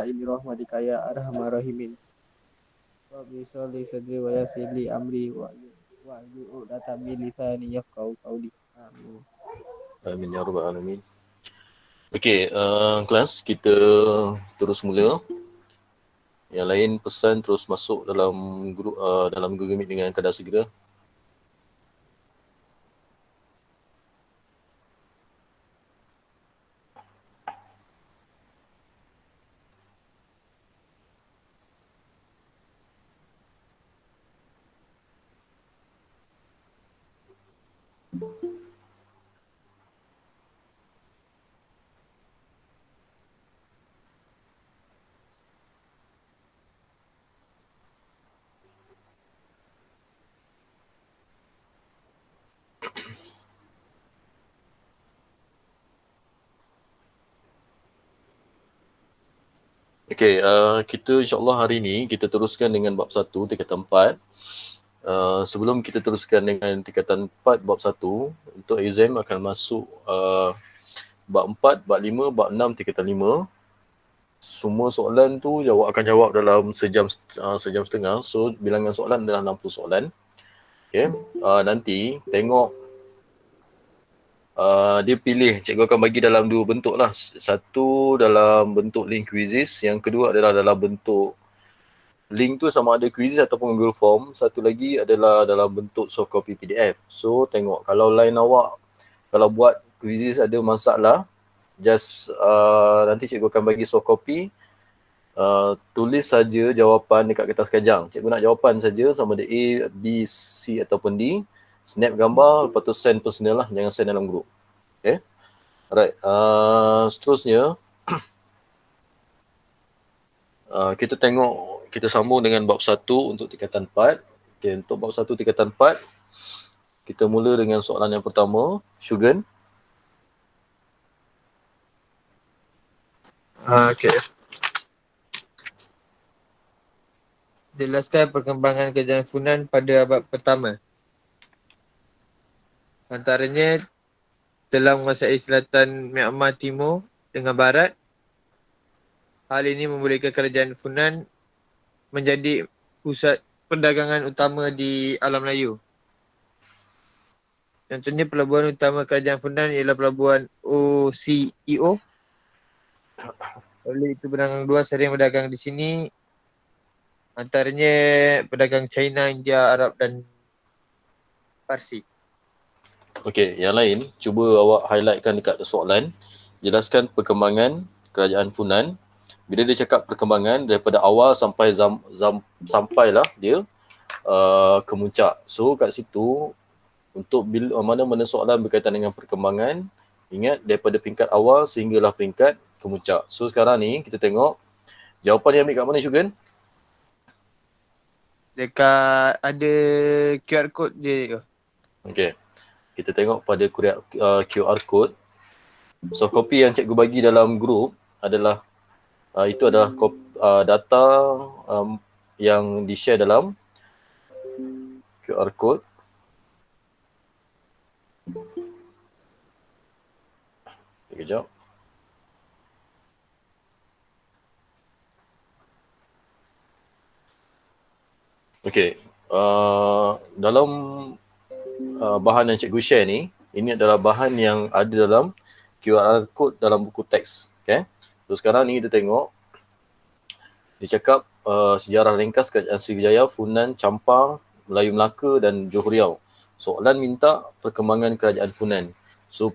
ili rahmatika ya arhamar rahimin. Rabbi sholli sadri wa yassir li amri wa uqdatam min lisani yafqahu qawli. Amin. Amin ya rabbal alamin. Okey, kelas kita terus mula. Yang lain pesan terus masuk dalam grup dalam Google Meet dengan kadar segera. Okey, kita insyaAllah hari ini kita teruskan dengan bab 1 tingkatan 4. Sebelum kita teruskan dengan tingkatan 4 bab 1, untuk exam akan masuk bab 4, bab 5, bab 6 tingkatan 5. Semua soalan tu akan jawab dalam sejam setengah. So bilangan soalan adalah 60 soalan. Okay. Nanti tengok dia pilih, cikgu akan bagi dalam dua bentuk lah. Satu dalam bentuk link quizzes, yang kedua adalah dalam bentuk link tu sama ada quizzes ataupun Google Form. Satu lagi adalah dalam bentuk soft copy PDF. So tengok kalau line awak, kalau buat quizzes ada masalah, just nanti cikgu akan bagi soft copy. Tulis saja jawapan dekat kertas kajang. Cikgu nak jawapan saja sama ada A, B, C ataupun D. Snap gambar, lepas tu send personal lah. Jangan send dalam grup. Okay. Alright. Seterusnya, kita tengok, kita sambung dengan bab 1 untuk tingkatan 4. Okay, untuk bab 1 tingkatan 4, kita mula dengan soalan yang pertama. Syugan. Okay. Jelaskan perkembangan kerajaan Funan pada abad pertama. Antaranya telah menguasai selatan Myanmar Timur dengan barat. Hal ini membolehkan kerajaan Funan menjadi pusat perdagangan utama di alam Melayu. Contohnya pelabuhan utama kerajaan Funan ialah pelabuhan OCEO. Oleh itu pedagang luar sering berdagang di sini. Antaranya pedagang China, India, Arab dan Parsi. Okey, yang lain cuba awak highlightkan dekat soalan. Jelaskan perkembangan kerajaan Funan. Bila dia cakap perkembangan daripada awal sampai sampailah dia kemuncak. So kat situ untuk mana-mana soalan berkaitan dengan perkembangan, ingat daripada peringkat awal sehinggalah peringkat kemuncak. So sekarang ni kita tengok jawapan yang ambil kat mana, Syugan? Dekat ada QR code je. Okey. Kita tengok pada QR code. So copy yang cikgu bagi dalam grup adalah itu adalah data yang di-share dalam QR code. Sekejap. Okey. Dalam bahan yang cikgu share ni, ini adalah bahan yang ada dalam QR code dalam buku teks. Okay. So sekarang ni kita tengok. Dia cakap sejarah ringkas kerajaan Sriwijaya, Funan, Champang, Melayu Melaka dan Johor Riau. Soalan minta perkembangan kerajaan Funan. So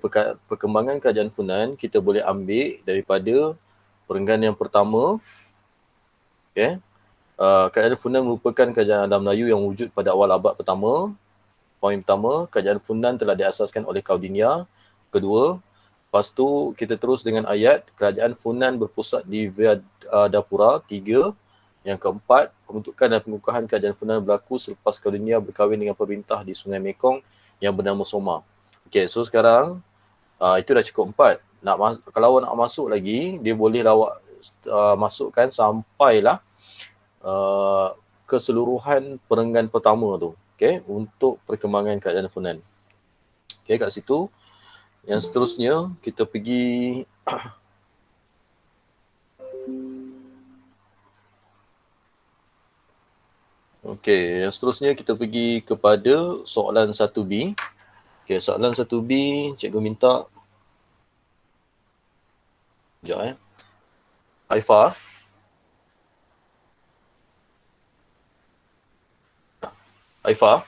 perkembangan kerajaan Funan kita boleh ambil daripada perenggan yang pertama. Okay. Kerajaan Funan merupakan kerajaan Adam Melayu yang wujud pada awal abad pertama. Poin pertama, kerajaan Funan telah diasaskan oleh Kaudinia. Kedua, lepas tu kita terus dengan ayat, kerajaan Funan berpusat di Viadapura. Tiga, yang keempat, pembentukan dan pengukuhan kerajaan Funan berlaku selepas Kaudinia berkahwin dengan pemerintah di Sungai Mekong yang bernama Soma. Okay, so sekarang itu dah cukup 4. Kalau nak masuk lagi, dia boleh awak masukkan sampailah keseluruhan perenggan pertama tu. Okay, untuk perkembangan kerajaan Funan. Okay, kat situ. Yang seterusnya, kita pergi Okey, yang seterusnya kita pergi kepada soalan 1B. Okey, soalan 1B, cikgu minta sekejap Haifa. Haifa.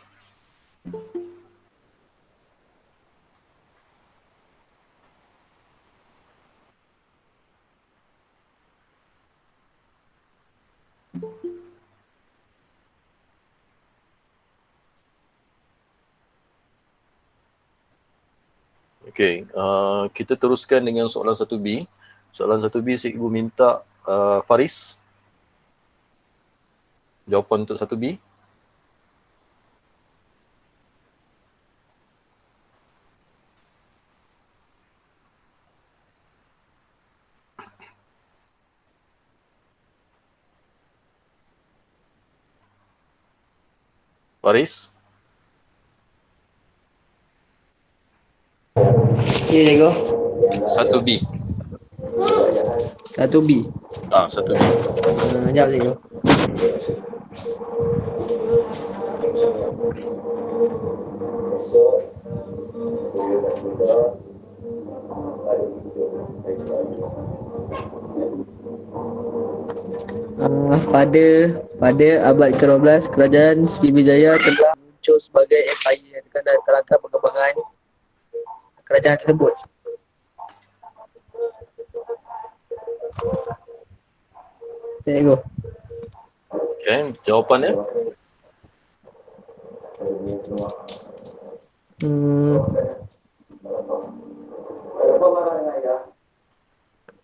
Okey, kita teruskan dengan soalan 1B. Soalan 1B cikgu minta Faris jawapan untuk 1B. Faris. Ya, cikgu. 1B. 1B. 1B. Sekejap, cikgu. Pada abad ke-12, kerajaan Sriwijaya telah muncul sebagai empire dengan kerangka perkembangan kerajaan tersebut. Cikgu. Okey, jawapannya?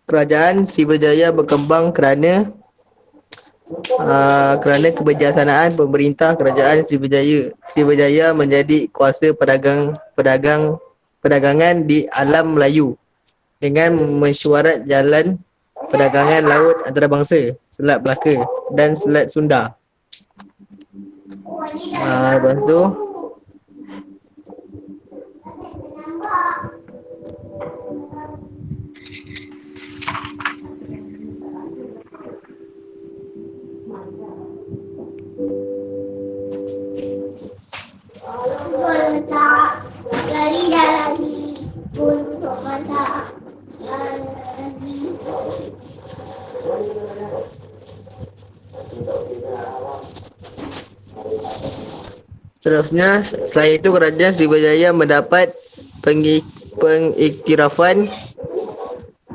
Kerajaan Sriwijaya berkembang kerana kebijaksanaan pemerintah kerajaan Sriwijaya menjadi kuasa perdagangan di alam Melayu dengan mesyuarat jalan perdagangan laut antarabangsa, Selat Melaka dan Selat Sunda. Lepas tu seterusnya, selain itu kerajaan Sriwijaya mendapat pengiktirafan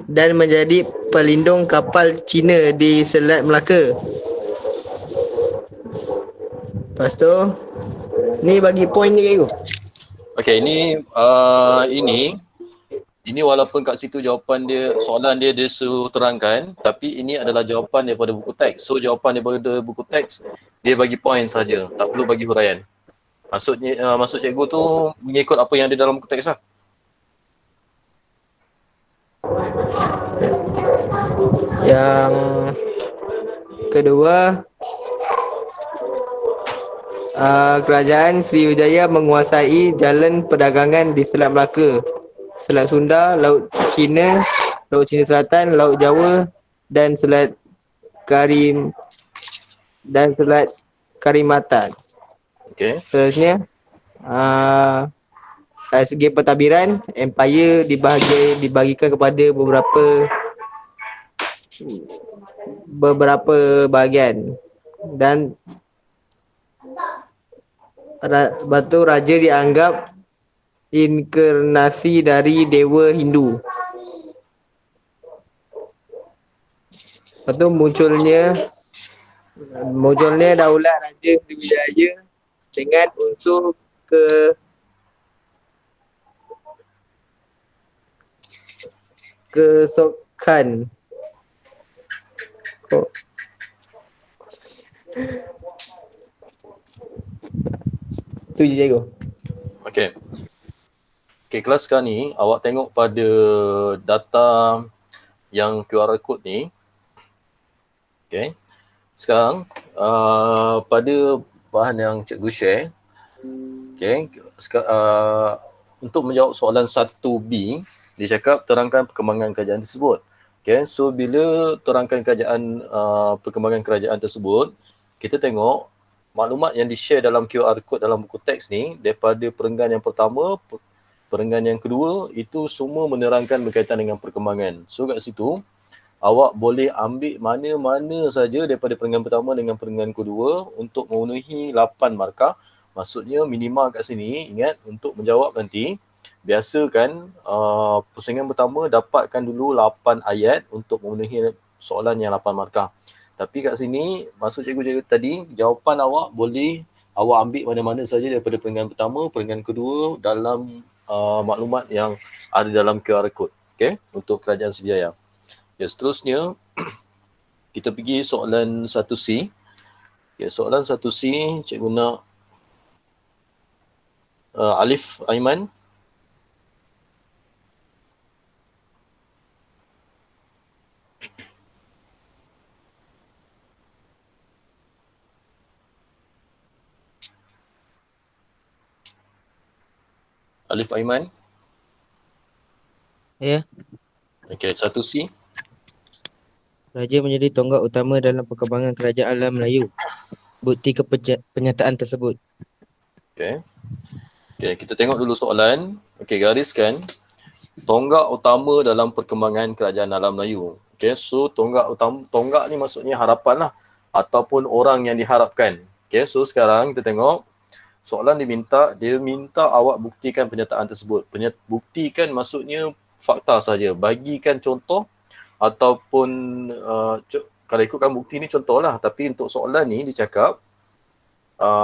dan menjadi pelindung kapal Cina di Selat Melaka. Lepas tu, ni bagi point ni, cikgu. Okey, ini walaupun kat situ jawapan dia, soalan dia suruh terangkan, tapi ini adalah jawapan daripada buku teks. So jawapan daripada buku teks dia bagi point saja, tak perlu bagi huraian. Maksud cikgu tu mengikut apa yang ada dalam buku teks lah. Yang kedua, kerajaan Sriwijaya menguasai jalan perdagangan di Selat Melaka, Selat Sunda, Laut Cina Selatan, Laut Jawa dan Selat Karimatan. Okey. Seterusnya, dari segi pentadbiran, empire dibahagikan kepada beberapa bahagian dan batu raja dianggap inkarnasi dari dewa Hindu. Lepas tu munculnya daulat Raja Sriwijaya dengan unsur kesokan. Tu je, cikgu. Okey. Okey, kelas sekarang ni awak tengok pada data yang QR code ni. Okey. Sekarang pada bahan yang cikgu share, okey, untuk menjawab soalan 1B, dia cakap terangkan perkembangan kerajaan tersebut. Okay, so bila terangkan perkembangan kerajaan tersebut, kita tengok maklumat yang di-share dalam QR code dalam buku teks ni daripada perenggan yang pertama, perenggan yang kedua, itu semua menerangkan berkaitan dengan perkembangan. So kat situ, awak boleh ambil mana-mana saja daripada perenggan pertama dengan perenggan kedua untuk memenuhi 8 markah. Maksudnya minimal kat sini, ingat untuk menjawab nanti, biasakan pusingan pertama dapatkan dulu 8 ayat untuk memenuhi soalan yang 8 markah. Tapi kat sini, maksud cikgu tadi, jawapan awak boleh awak ambil mana-mana saja daripada perenggan pertama, perenggan kedua dalam maklumat yang ada dalam QR code. Okay? Untuk kerajaan Sriwijaya. Ya, seterusnya, kita pergi soalan 1C. Ya, soalan 1C, cikgu nak Alif Aiman. Alif Aiman. Ya. Okey, 1C. Raja menjadi tonggak utama dalam perkembangan kerajaan alam Melayu. Bukti penyataan tersebut. Okey. Okey, kita tengok dulu soalan. Okey, gariskan tonggak utama dalam perkembangan kerajaan alam Melayu. Okey, so tonggak utama, tonggak ni maksudnya harapan lah ataupun orang yang diharapkan. Okey, so sekarang kita tengok soalan dia minta awak buktikan pernyataan tersebut. Buktikan maksudnya fakta saja. Bagikan contoh ataupun kalau ikutkan bukti ni contohlah, tapi untuk soalan ni dia cakap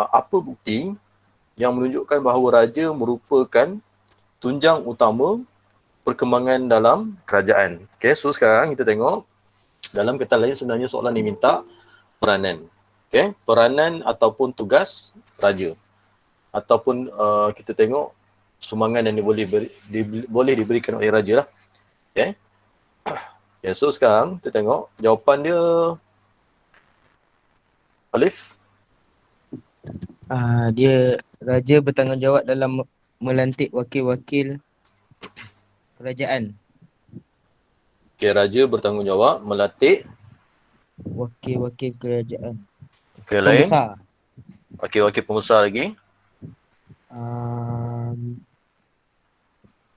apa bukti yang menunjukkan bahawa raja merupakan tunjang utama perkembangan dalam kerajaan. Okay, so sekarang kita tengok dalam kata lain sebenarnya soalan ni minta peranan. Okay, peranan ataupun tugas raja. Ataupun kita tengok sumbangan yang boleh diberikan oleh raja lah. Okay. Okay, so sekarang kita tengok jawapan dia Alif. Dia raja bertanggungjawab dalam melantik wakil-wakil kerajaan. Okay, raja bertanggungjawab melantik Wakil-wakil kerajaan. okay, lain. Pembesar. Wakil-wakil pembesar lagi.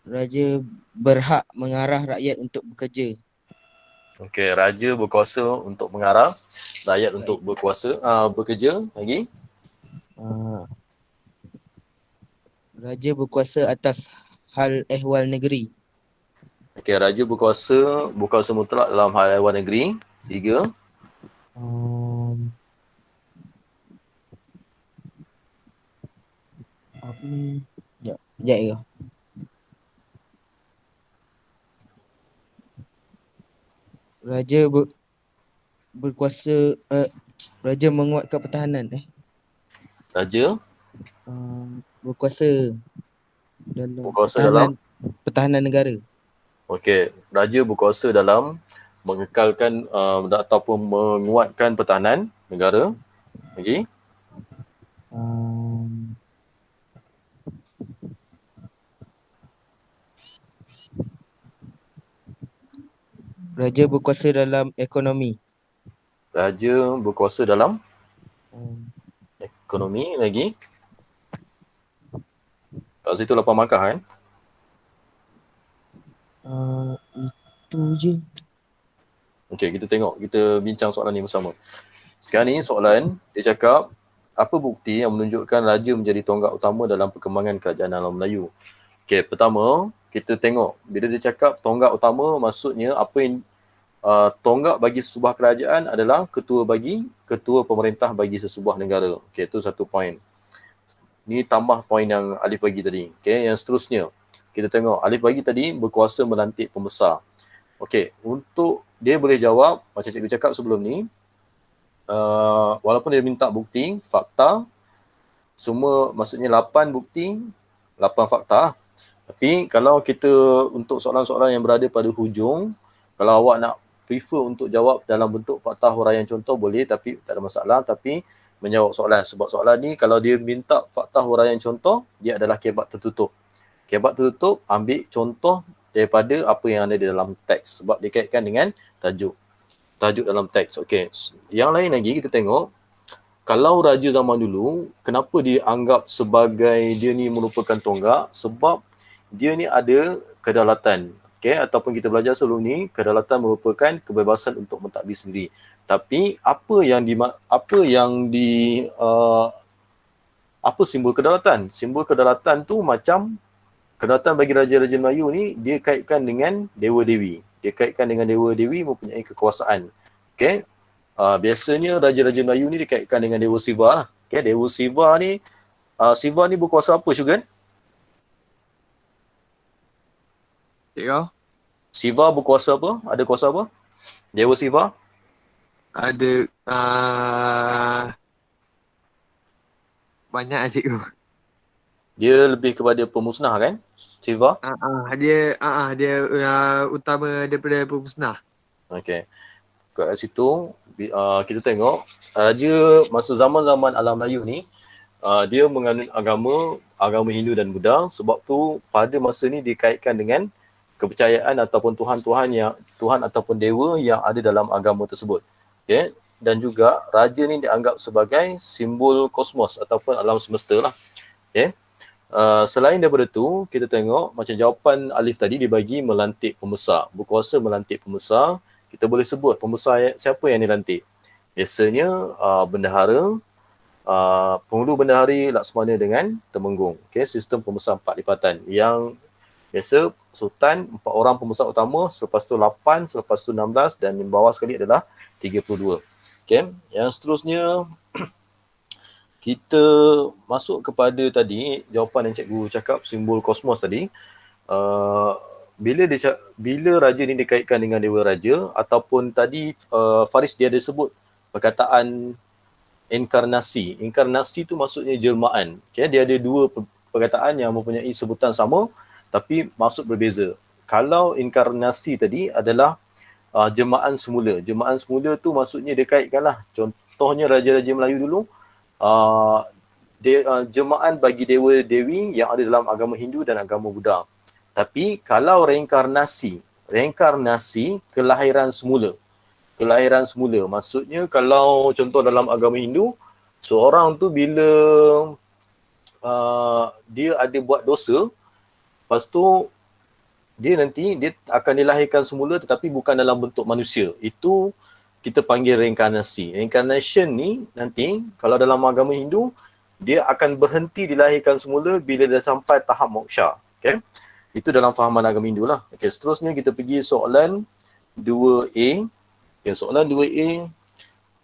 Raja berhak mengarah rakyat untuk bekerja. Okey, raja berkuasa untuk mengarah rakyat untuk bekerja lagi. Raja berkuasa atas hal ehwal negeri. Okey, raja berkuasa mutlak dalam hal ehwal negeri. 3. Apa ni? Sekejap ya. Raja berkuasa raja menguatkan pertahanan. Raja berkuasa berkuasa dalam pertahanan negara. okey, raja berkuasa dalam mengekalkan ataupun menguatkan pertahanan negara. Lagi. Raja berkuasa dalam ekonomi. Raja berkuasa dalam ekonomi lagi. Kat situ 8 markah kan? Itu je. Okey, kita tengok. Kita bincang soalan ni bersama. Sekarang ni soalan, dia cakap, apa bukti yang menunjukkan raja menjadi tonggak utama dalam perkembangan kerajaan alam Melayu? Okey, pertama, kita tengok. Bila dia cakap tonggak utama, maksudnya apa yang tonggak bagi sebuah kerajaan adalah ketua pemerintah bagi sesebuah negara. Okey, itu satu poin. Ni tambah poin yang Alif bagi tadi. Okey, yang seterusnya. Kita tengok, Alif bagi tadi berkuasa melantik pembesar. Okey, untuk dia boleh jawab, macam cikgu cakap sebelum ni, walaupun dia minta bukti, fakta, semua maksudnya 8 bukti, 8 fakta. Tapi kalau kita untuk soalan-soalan yang berada pada hujung, kalau awak nak prefer untuk jawab dalam bentuk fakta huraian contoh boleh, tapi tak ada masalah. Tapi menjawab soalan, sebab soalan ni kalau dia minta fakta huraian contoh, dia adalah kebat tertutup. Kebat tertutup ambil contoh daripada apa yang ada di dalam teks, sebab dikaitkan dengan tajuk dalam teks. Okey, yang lain lagi kita tengok kalau raja zaman dulu, kenapa dia anggap sebagai dia ni merupakan tonggak? Sebab dia ni ada kedaulatan. Okay? Ataupun kita belajar sebelum ni, kedaulatan merupakan kebebasan untuk mentadbir sendiri. Tapi apa apa simbol kedaulatan? Simbol kedaulatan tu macam kedaulatan bagi raja-raja Melayu ni dia kaitkan dengan dewa-dewi. Dia kaitkan dengan dewa-dewi mempunyai kekuasaan. Okay? Biasanya raja-raja Melayu ni dikaitkan dengan Dewa Siva lah. Okay, Dewa Siva ni berkuasa apa, Syugan? Cik kau? Siva berkuasa apa? Ada kuasa apa? Dewa Siva? Ada banyak lah cikgu. Dia lebih kepada pemusnah kan? Siva? Dia utama daripada pemusnah. Okay. Kat situ kita tengok raja masa zaman-zaman alam Melayu ni dia menganut agama Hindu dan Buddha. Sebab tu pada masa ni dikaitkan dengan kepercayaan ataupun Tuhan ataupun dewa yang ada dalam agama tersebut. Okay? Dan juga raja ni dianggap sebagai simbol kosmos ataupun alam semesta lah. Okay? Selain daripada tu, kita tengok macam jawapan Alif tadi dibagi melantik pembesar. Berkuasa melantik pembesar. Kita boleh sebut pembesar siapa yang dilantik. Biasanya bendahara, penghulu bendahari Laksmana dengan Temenggung. Okay, sistem pembesar 4 lipatan. Yang biasa Sultan 4 orang pembesar utama, selepas tu 8, selepas tu 16 dan yang bawah sekali adalah 32. Okay, yang seterusnya kita masuk kepada tadi jawapan yang cikgu cakap simbol kosmos tadi. Bila raja ni dikaitkan dengan dewa raja ataupun tadi Faris dia ada sebut perkataan inkarnasi. Inkarnasi tu maksudnya jelmaan. Okay? Dia ada dua perkataan yang mempunyai sebutan sama tapi maksud berbeza. Kalau inkarnasi tadi adalah jelmaan semula. Jelmaan semula tu maksudnya dia kaitkanlah. Contohnya raja-raja Melayu dulu jelmaan bagi dewa-dewi yang ada dalam agama Hindu dan agama Buddha. Tapi kalau reinkarnasi kelahiran semula. Kelahiran semula. Maksudnya kalau contoh dalam agama Hindu, seorang tu bila dia ada buat dosa, lepas tu dia akan dilahirkan semula tetapi bukan dalam bentuk manusia. Itu kita panggil reinkarnasi. Reincarnation ni nanti kalau dalam agama Hindu, dia akan berhenti dilahirkan semula bila dah sampai tahap moksha. Okay? Itu dalam fahaman agama Hindu lah. Okay, seterusnya kita pergi soalan 2A. Okay, soalan 2A,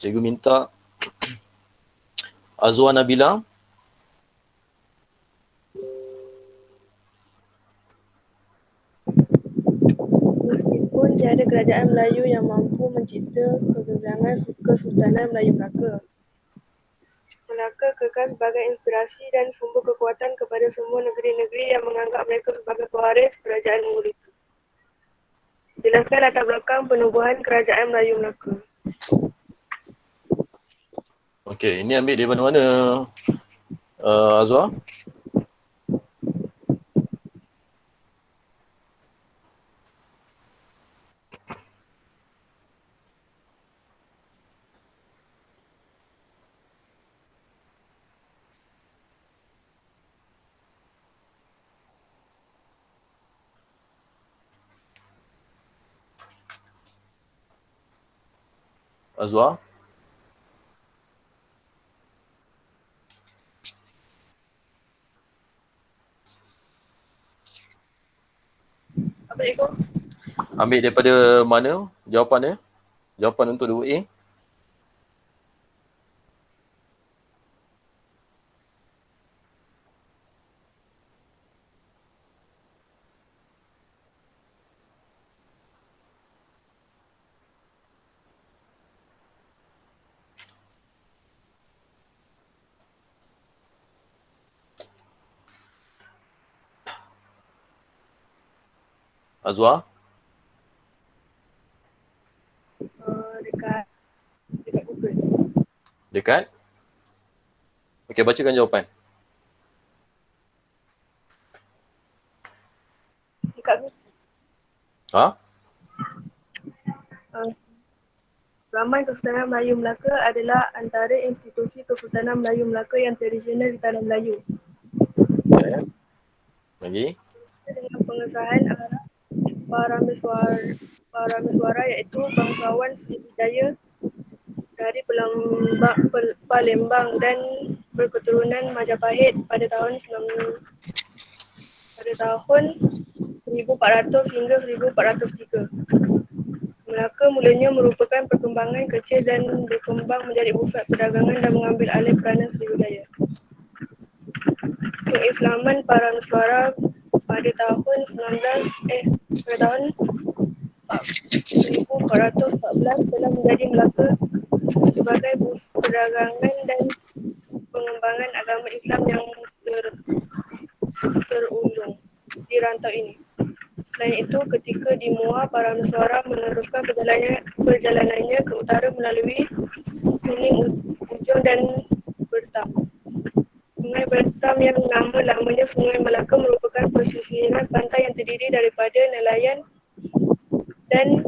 cikgu minta Azwa Nabila. Meskipun tiada kerajaan Melayu yang mampu mencipta kegemilangan Kesultanan Melayu Melaka. Melaka kekal sebagai inspirasi dan sumber kekuatan kepada semua negeri-negeri yang menganggap mereka sebagai pewaris kerajaan Mongol itu. Jelaskan latar belakang penubuhan kerajaan Melayu Melaka. Okey, ini ambil dari mana-mana Azwa? Azwa? Apa cikgu? Ambil daripada mana jawapannya? Jawapan untuk 2A. Azwa? Dekat Google. Dekat? Okey, bacakan jawapan. Dekat Google. Ha? Ramai Kesultanan Melayu Melaka adalah antara institusi Kesultanan Melayu Melaka yang tradisional di tanah Melayu. Okay. Lagi. Dengan pengesahan arah Parameswara iaitu bangsawan Sriwijaya dari Palembang dan berketurunan Majapahit pada tahun 1400 hingga 1403. Melaka mulanya merupakan perkembangan kecil dan berkembang menjadi pusat perdagangan dan mengambil alih peranan Sriwijaya. Pengislaman Parameswara pada tahun 1414 telah menjadi Melaka sebagai pusat perdagangan dan pengembangan agama Islam yang terunjung di rantau ini. Selain itu, ketika di Muar, Parameswara meneruskan perjalanannya ke utara melalui Kuning Ujung dan Bertam. Sungai Bertam yang lamanya Sungai Melaka merupakan pesisiran pantai yang terdiri daripada nelayan dan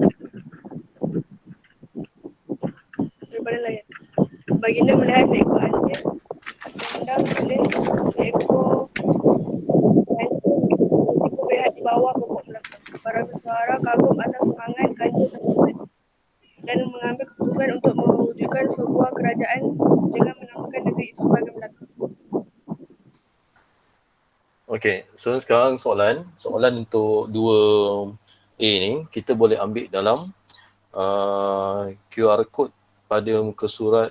baginda melihat seekor anjing sedang oleh seekor melihat di bawah pokok Melaka. Parameswara kagum atas semangat kanjeng tersebut dan mengambil keputusan untuk mewujudkan sebuah kerajaan dengan menamakan negeri itu sebagai Melaka. Okay, so sekarang soalan untuk 2A ni kita boleh ambil dalam QR code pada muka surat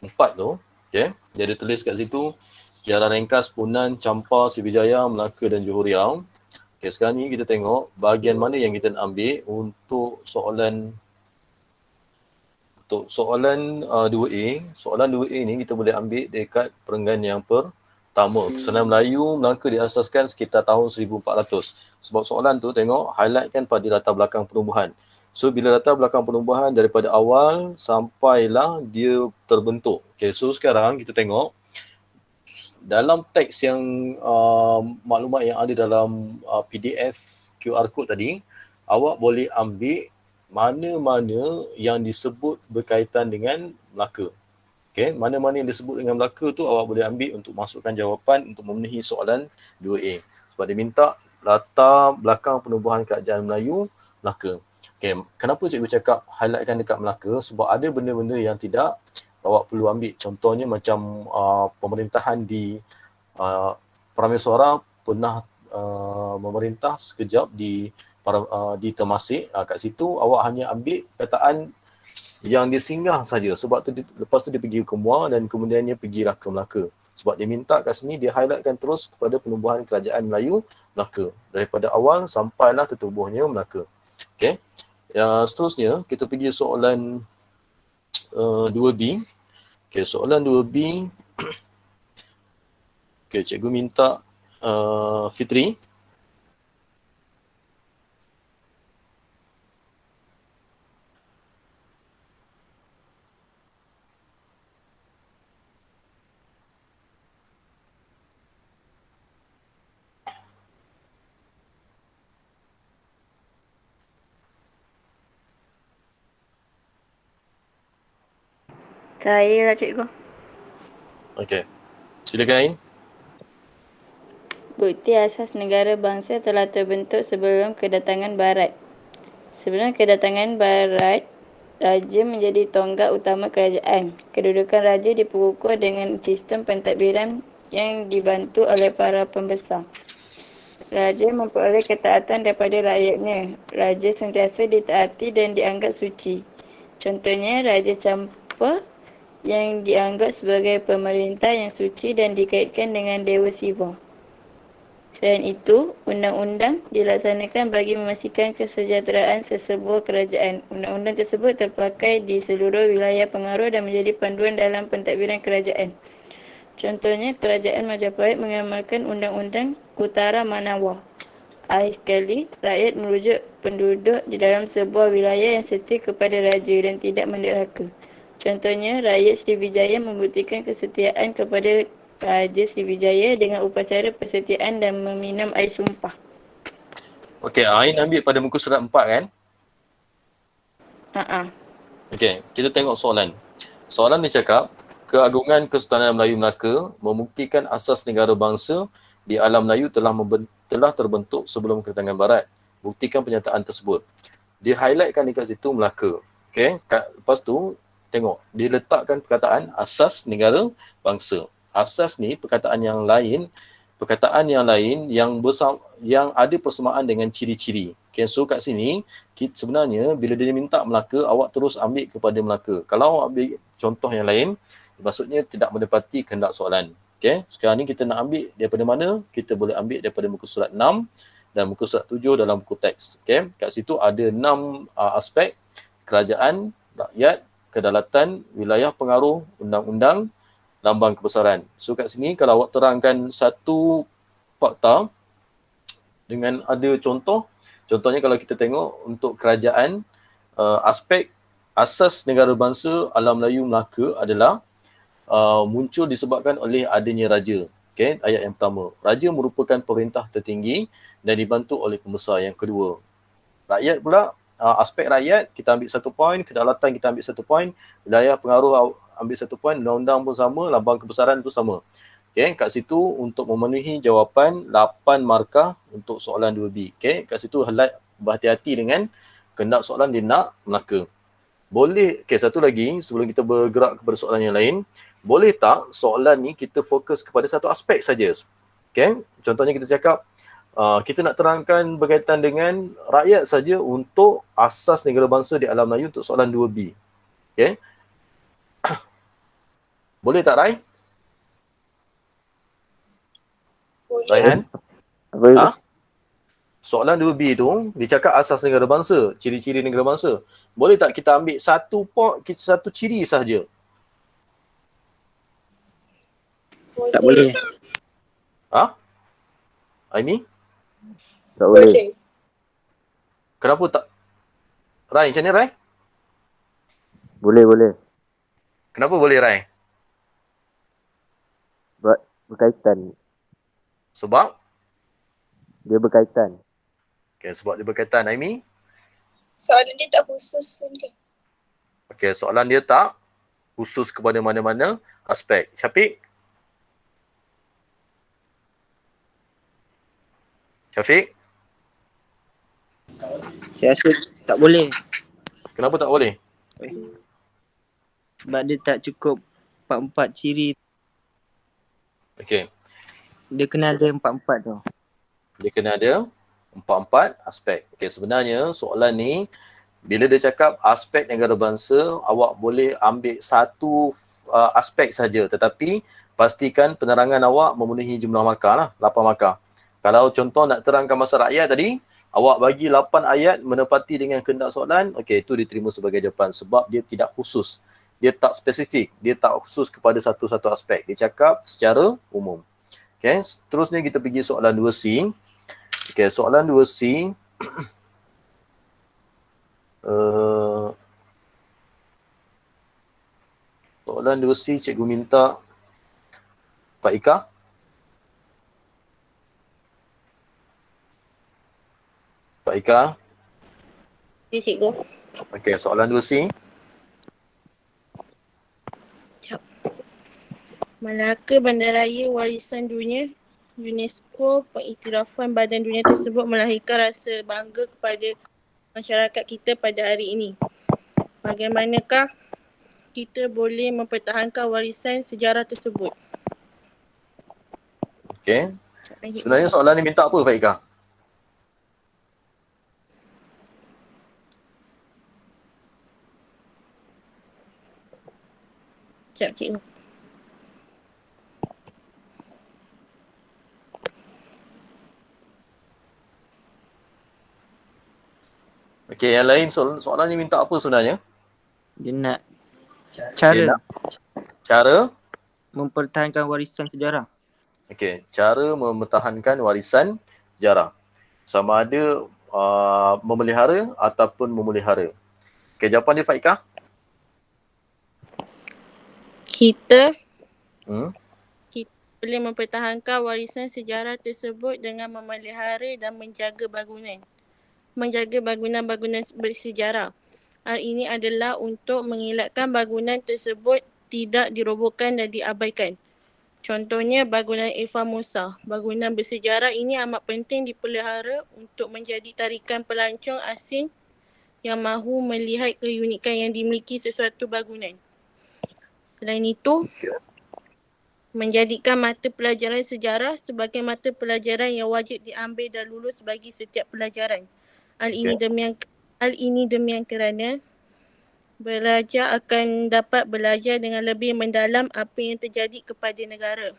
4 tu. Okay, jadi tulis kat situ Kiara ringkas Punan, Campar, Sriwijaya, Melaka dan Johor Riau. Okay, sekarang ni kita tengok bahagian mana yang kita nak ambil untuk soalan 2A. Soalan 2A ni kita boleh ambil dekat perenggan yang pertama. Kesultanan Melayu Melaka diasaskan sekitar tahun 1400. Sebab soalan tu tengok highlightkan pada latar belakang penubuhan. So bila latar belakang penubuhan daripada awal sampailah dia terbentuk. Okay, so sekarang kita tengok dalam teks yang maklumat yang ada dalam PDF QR code tadi, awak boleh ambil mana-mana yang disebut berkaitan dengan Melaka. Okay, mana-mana yang disebut dengan Melaka tu awak boleh ambil untuk masukkan jawapan untuk memenuhi soalan 2A. Sebab dia minta latar belakang penubuhan kerajaan Melayu Melaka. Okay, kenapa cikgu cakap highlightkan dekat Melaka? Sebab ada benda-benda yang tidak awak perlu ambil. Contohnya macam pemerintahan di Parameswara pernah memerintah sekejap di Temasek. Kat situ awak hanya ambil kataan yang dia singgah saja. Sebab tu lepas tu dia pergi ke Muar dan kemudiannya pergilah ke Melaka. Sebab dia minta kat sini dia highlightkan terus kepada penubuhan kerajaan Melayu Melaka. Daripada awal sampailah tertubuhnya Melaka. Okay. Seterusnya kita pergi soalan 2B. Okay, soalan 2B. Okay, cikgu minta Fitri. Saya lah cikgu. Okay. Silakan Ain. Bukti asas negara bangsa telah terbentuk sebelum kedatangan Barat. Sebelum kedatangan Barat, Raja menjadi tonggak utama kerajaan. Kedudukan Raja dipengukur dengan sistem pentadbiran yang dibantu oleh para pembesar. Raja memperoleh ketaatan daripada rakyatnya. Raja sentiasa ditaati dan dianggap suci. Contohnya Raja Campar yang dianggap sebagai pemerintah yang suci dan dikaitkan dengan Dewa Siwa. Selain itu, undang-undang dilaksanakan bagi memastikan kesejahteraan sesebuah kerajaan. Undang-undang tersebut terpakai di seluruh wilayah pengaruh dan menjadi panduan dalam pentadbiran kerajaan. Contohnya, Kerajaan Majapahit mengamalkan Undang-Undang Kutara Manawa. Akhir sekali, rakyat merujuk penduduk di dalam sebuah wilayah yang setia kepada raja dan tidak menderhaka. Contohnya, rakyat Sriwijaya membuktikan kesetiaan kepada Raja Sriwijaya dengan upacara persetiaan dan meminum air sumpah. Okey, Ain ambil pada muka surat 4 kan? Okey, kita tengok soalan. Soalan dia cakap, keagungan Kesultanan Melayu Melaka membuktikan asas negara bangsa di alam Melayu telah terbentuk sebelum kedatangan Barat. Buktikan pernyataan tersebut. Dia highlightkan dekat situ Melaka. Okey, lepas tu tengok, dia letakkan perkataan asas negara bangsa. Asas ni perkataan yang lain yang ada persamaan dengan ciri-ciri. Okay, so kat sini sebenarnya bila dia minta Melaka, awak terus ambil kepada Melaka. Kalau awak ambil contoh yang lain, maksudnya tidak menepati kehendak soalan. Okay, sekarang ni kita nak ambil daripada mana? Kita boleh ambil daripada muka surat 6 dan muka surat 7 dalam buku teks. Okay, kat situ ada 6 aspek: kerajaan, rakyat, kedaulatan, wilayah pengaruh, undang-undang, lambang kebesaran. So kat sini kalau awak terangkan satu fakta dengan ada contohnya kalau kita tengok untuk kerajaan, aspek asas negara bangsa alam Melayu Melaka adalah muncul disebabkan oleh adanya raja. Okay, ayat yang pertama. Raja merupakan pemerintah tertinggi dan dibantu oleh pembesar. Yang kedua, rakyat pula, aspek rakyat kita ambil 1 poin, kedaulatan kita ambil 1 poin, wilayah pengaruh ambil 1 poin, undang-undang pun sama, lambang kebesaran tu sama. Okay, kat situ untuk memenuhi jawapan 8 markah untuk soalan 2B. Okay, kat situ berhati-hati dengan kehendak soalan dia nak Melaka. Boleh, okay, satu lagi sebelum kita bergerak kepada soalan yang lain, boleh tak soalan ni kita fokus kepada satu aspek saja? Okay, contohnya kita cakap, kita nak terangkan berkaitan dengan rakyat saja untuk asas negara bangsa di alam Melayu untuk soalan 2B. Okay. Boleh tak, Rai? Raihan? Ha? Soalan 2B tu, dia cakap asas negara bangsa, ciri-ciri negara bangsa. Boleh tak kita ambil satu ciri sahaja? Tak boleh. Ha? Aini? Tak boleh. Kenapa tak? Rai, macam ni Rai? Boleh. Kenapa boleh, Rai? Berkaitan. Sebab? Dia berkaitan. Okay, sebab dia berkaitan. Aimi? Soalan dia tak khusus kan? Okay, soalan dia tak khusus kepada mana-mana aspek. Syafiq? Saya rasa tak boleh. Kenapa tak boleh? Sebab dia tak cukup 4 ciri. Okay. Dia kena ada 4 tu. Dia kena ada 4 aspek. Okay, sebenarnya soalan ni, bila dia cakap aspek negara bangsa, awak boleh ambil satu aspek saja. Tetapi pastikan penerangan awak memenuhi jumlah markah lah, 8 markah. Kalau contoh nak terangkan masalah rakyat tadi, awak bagi 8 ayat menepati dengan kehendak soalan, okey, itu diterima sebagai jawapan sebab dia tidak khusus. Dia tak spesifik, dia tak khusus kepada satu-satu aspek. Dia cakap secara umum. Okey, seterusnya kita pergi soalan 2C. Okey, soalan 2C. Soalan 2C cikgu minta Pak Ika. Pak Ika. Ya, cikgu. Okey, soalan 2C. Melaka Bandaraya Warisan Dunia UNESCO, pengiktirafan badan dunia tersebut melahirkan rasa bangga kepada masyarakat kita pada hari ini. Bagaimanakah kita boleh mempertahankan warisan sejarah tersebut? Okey. Sebenarnya soalan ni minta apa, Pak Ika? Sekejap, cikgu. Okey, yang lain soalan ni minta apa sebenarnya? Dia nak Dia nak cara mempertahankan warisan sejarah. okey, cara mempertahankan warisan sejarah. Sama ada memelihara ataupun memelihara. Okey, jawapan dia Faikah? Kita Hmm? boleh mempertahankan warisan sejarah tersebut dengan memelihara dan menjaga bangunan. Menjaga bangunan-bangunan bersejarah. Hal ini adalah untuk mengelakkan bangunan tersebut tidak dirobohkan dan diabaikan. Contohnya bangunan Eva Musa. Bangunan bersejarah ini amat penting dipelihara untuk menjadi tarikan pelancong asing yang mahu melihat keunikan yang dimiliki sesuatu bangunan. Selain itu, menjadikan mata pelajaran sejarah sebagai mata pelajaran yang wajib diambil dan lulus bagi setiap pelajaran. Hal ini demikian kerana belajar akan dapat belajar dengan lebih mendalam apa yang terjadi kepada negara.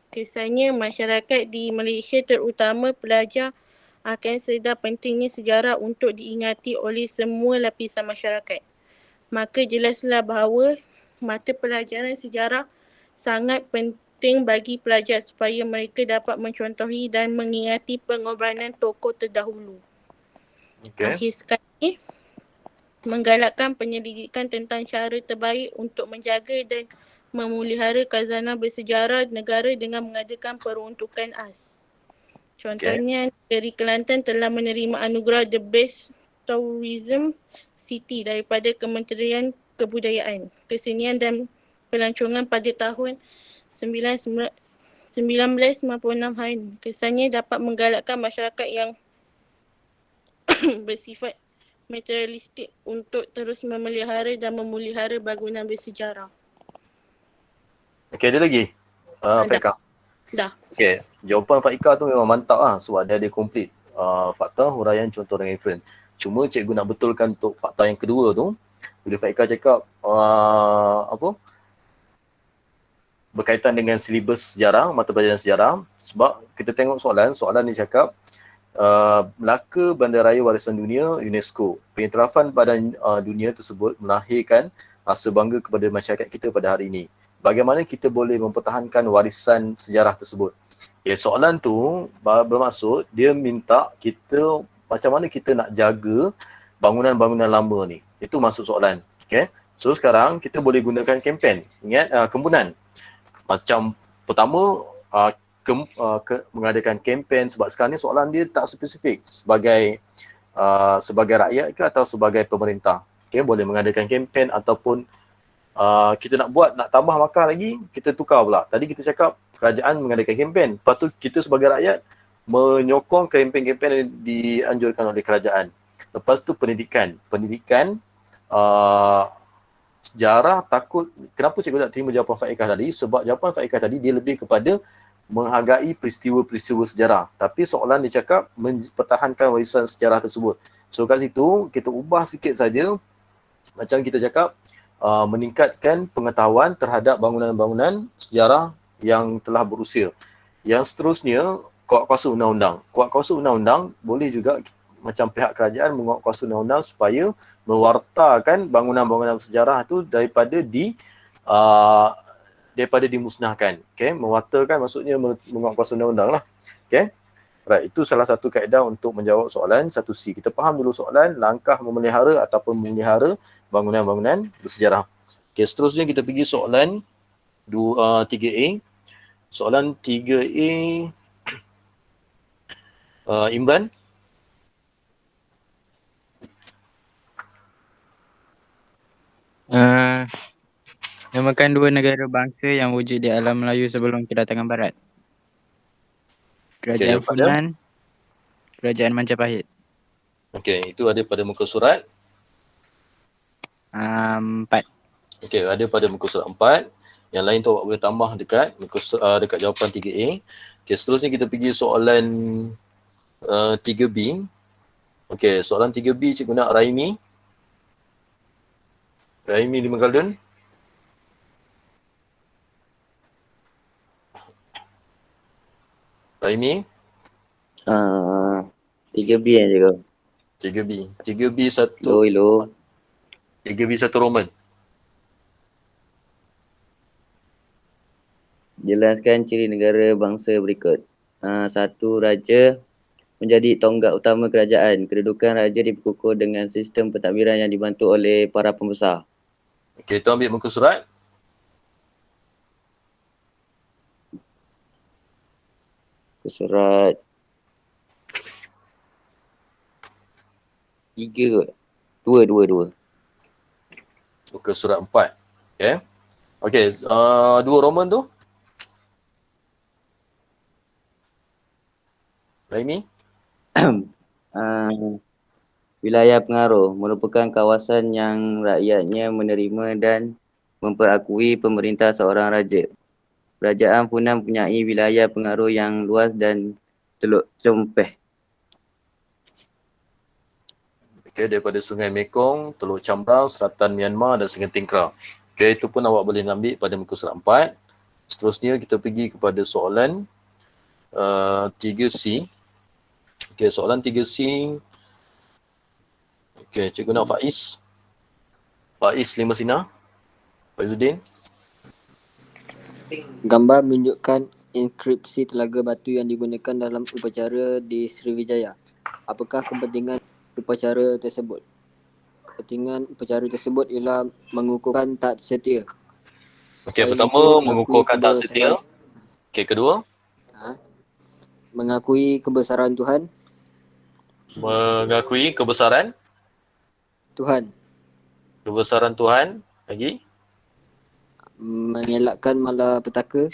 Kesannya masyarakat di Malaysia terutama pelajar akan sedar pentingnya sejarah untuk diingati oleh semua lapisan masyarakat. Maka jelaslah bahawa mata pelajaran sejarah sangat penting bagi pelajar supaya mereka dapat mencontohi dan mengingati pengorbanan tokoh terdahulu. Akhir sekali, menggalakkan penyelidikan tentang cara terbaik untuk menjaga dan memelihara khazanah bersejarah negara dengan mengadakan peruntukan as. Contohnya, negeri Kelantan telah menerima anugerah The Best Tourism City daripada Kementerian Kebudayaan, Kesenian dan Pelancongan pada tahun 1996 hari. Kesannya dapat menggalakkan masyarakat yang bersifat materialistik untuk terus memelihara dan memelihara bangunan bersejarah. Okey, ada lagi? Faika. Dah. Okey, jawapan Faika tu memang mantap lah sebab dia ada complete fakta, huraian, contoh dengan inference. Cuma cikgu nak betulkan untuk fakta yang kedua tu, bila Faika cakap berkaitan dengan silibus sejarah, mata pelajaran sejarah, sebab kita tengok soalan ni cakap Melaka Bandaraya Warisan Dunia UNESCO. Pengiktirafan badan dunia tersebut melahirkan rasa bangga kepada masyarakat kita pada hari ini. Bagaimana kita boleh mempertahankan warisan sejarah tersebut? Okay, soalan tu bermaksud dia minta kita macam mana kita nak jaga bangunan-bangunan lama ni. Itu maksud soalan. Okay? So sekarang kita boleh gunakan kempen. Ingat kembunan. Macam pertama mengadakan kempen, sebab sekarang ni soalan dia tak spesifik sebagai rakyat ke atau sebagai pemerintah. Okay, boleh mengadakan kempen ataupun kita nak tambah makan lagi, kita tukar pula. Tadi kita cakap kerajaan mengadakan kempen, lepas tu kita sebagai rakyat menyokong kempen-kempen yang dianjurkan oleh kerajaan. Lepas tu pendidikan sejarah takut. Kenapa cikgu tak terima jawapan Faikah tadi? Sebab jawapan Faikah tadi dia lebih kepada menghargai peristiwa-peristiwa sejarah. Tapi soalan dia cakap mempertahankan warisan sejarah tersebut. So kat situ kita ubah sikit saja. Macam kita cakap meningkatkan pengetahuan terhadap bangunan-bangunan sejarah yang telah berusia. Yang seterusnya kuatkuasa undang-undang. Kuatkuasa undang-undang boleh juga macam pihak kerajaan menguatkuasa undang-undang supaya mewartakan bangunan-bangunan sejarah tu daripada dimusnahkan. Okay? Mewartakan maksudnya menguatkuasa undang-undang lah. Okay? Right. Itu salah satu kaedah untuk menjawab soalan 1C. Kita faham dulu soalan, langkah memelihara ataupun memelihara bangunan-bangunan bersejarah. Okay, seterusnya kita pergi soalan 3A. Soalan 3A, Imran. Namakan dua negara bangsa yang wujud di alam Melayu sebelum kedatangan Barat. Kerajaan Funan, Kerajaan Majapahit. Okey, itu ada pada muka surat 4. Okey, ada pada muka surat 4. Yang lain tu awak boleh tambah dekat dekat jawapan 3A. Okey, seterusnya kita pergi soalan 3B. Okey, soalan 3B cikgu nak Raimi 5 Galden. Raimi? 3B yang cikgu. 3B 1. Hello. 3B 1 Roman. Jelaskan ciri negara bangsa berikut. 1. Raja menjadi tonggak utama kerajaan. Kedudukan raja dikukuh dengan sistem pentadbiran yang dibantu oleh para pembesar. Okey, tu ambil muka surat. Surat 3 kot. 2. Muka surat 4. Okay. Okay, dua Roman tu. Raimi? Wilayah pengaruh merupakan kawasan yang rakyatnya menerima dan memperakui pemerintah seorang raja. Kerajaan Funan mempunyai wilayah pengaruh yang luas dan Teluk Compeh. Okay, daripada Sungai Mekong, Teluk Chambrang, Selatan Myanmar dan Sungai Tingkrang. Okay, itu pun awak boleh ambil pada muka surat 4. Seterusnya kita pergi kepada soalan 3C. Okay, soalan 3C. Okay, cikgu nak Faiz. Faiz 5 sinar. Faizuddin. Gambar menunjukkan inskripsi telaga batu yang digunakan dalam upacara di Sriwijaya. Apakah kepentingan upacara tersebut? Kepentingan upacara tersebut ialah mengukuhkan taat setia. Okey, Selain pertama itu, mengukuhkan taat setia. Okey, kedua mengakui kebesaran Tuhan. Mengakui kebesaran Tuhan. Kebesaran Tuhan. Lagi? Mengelakkan malapetaka.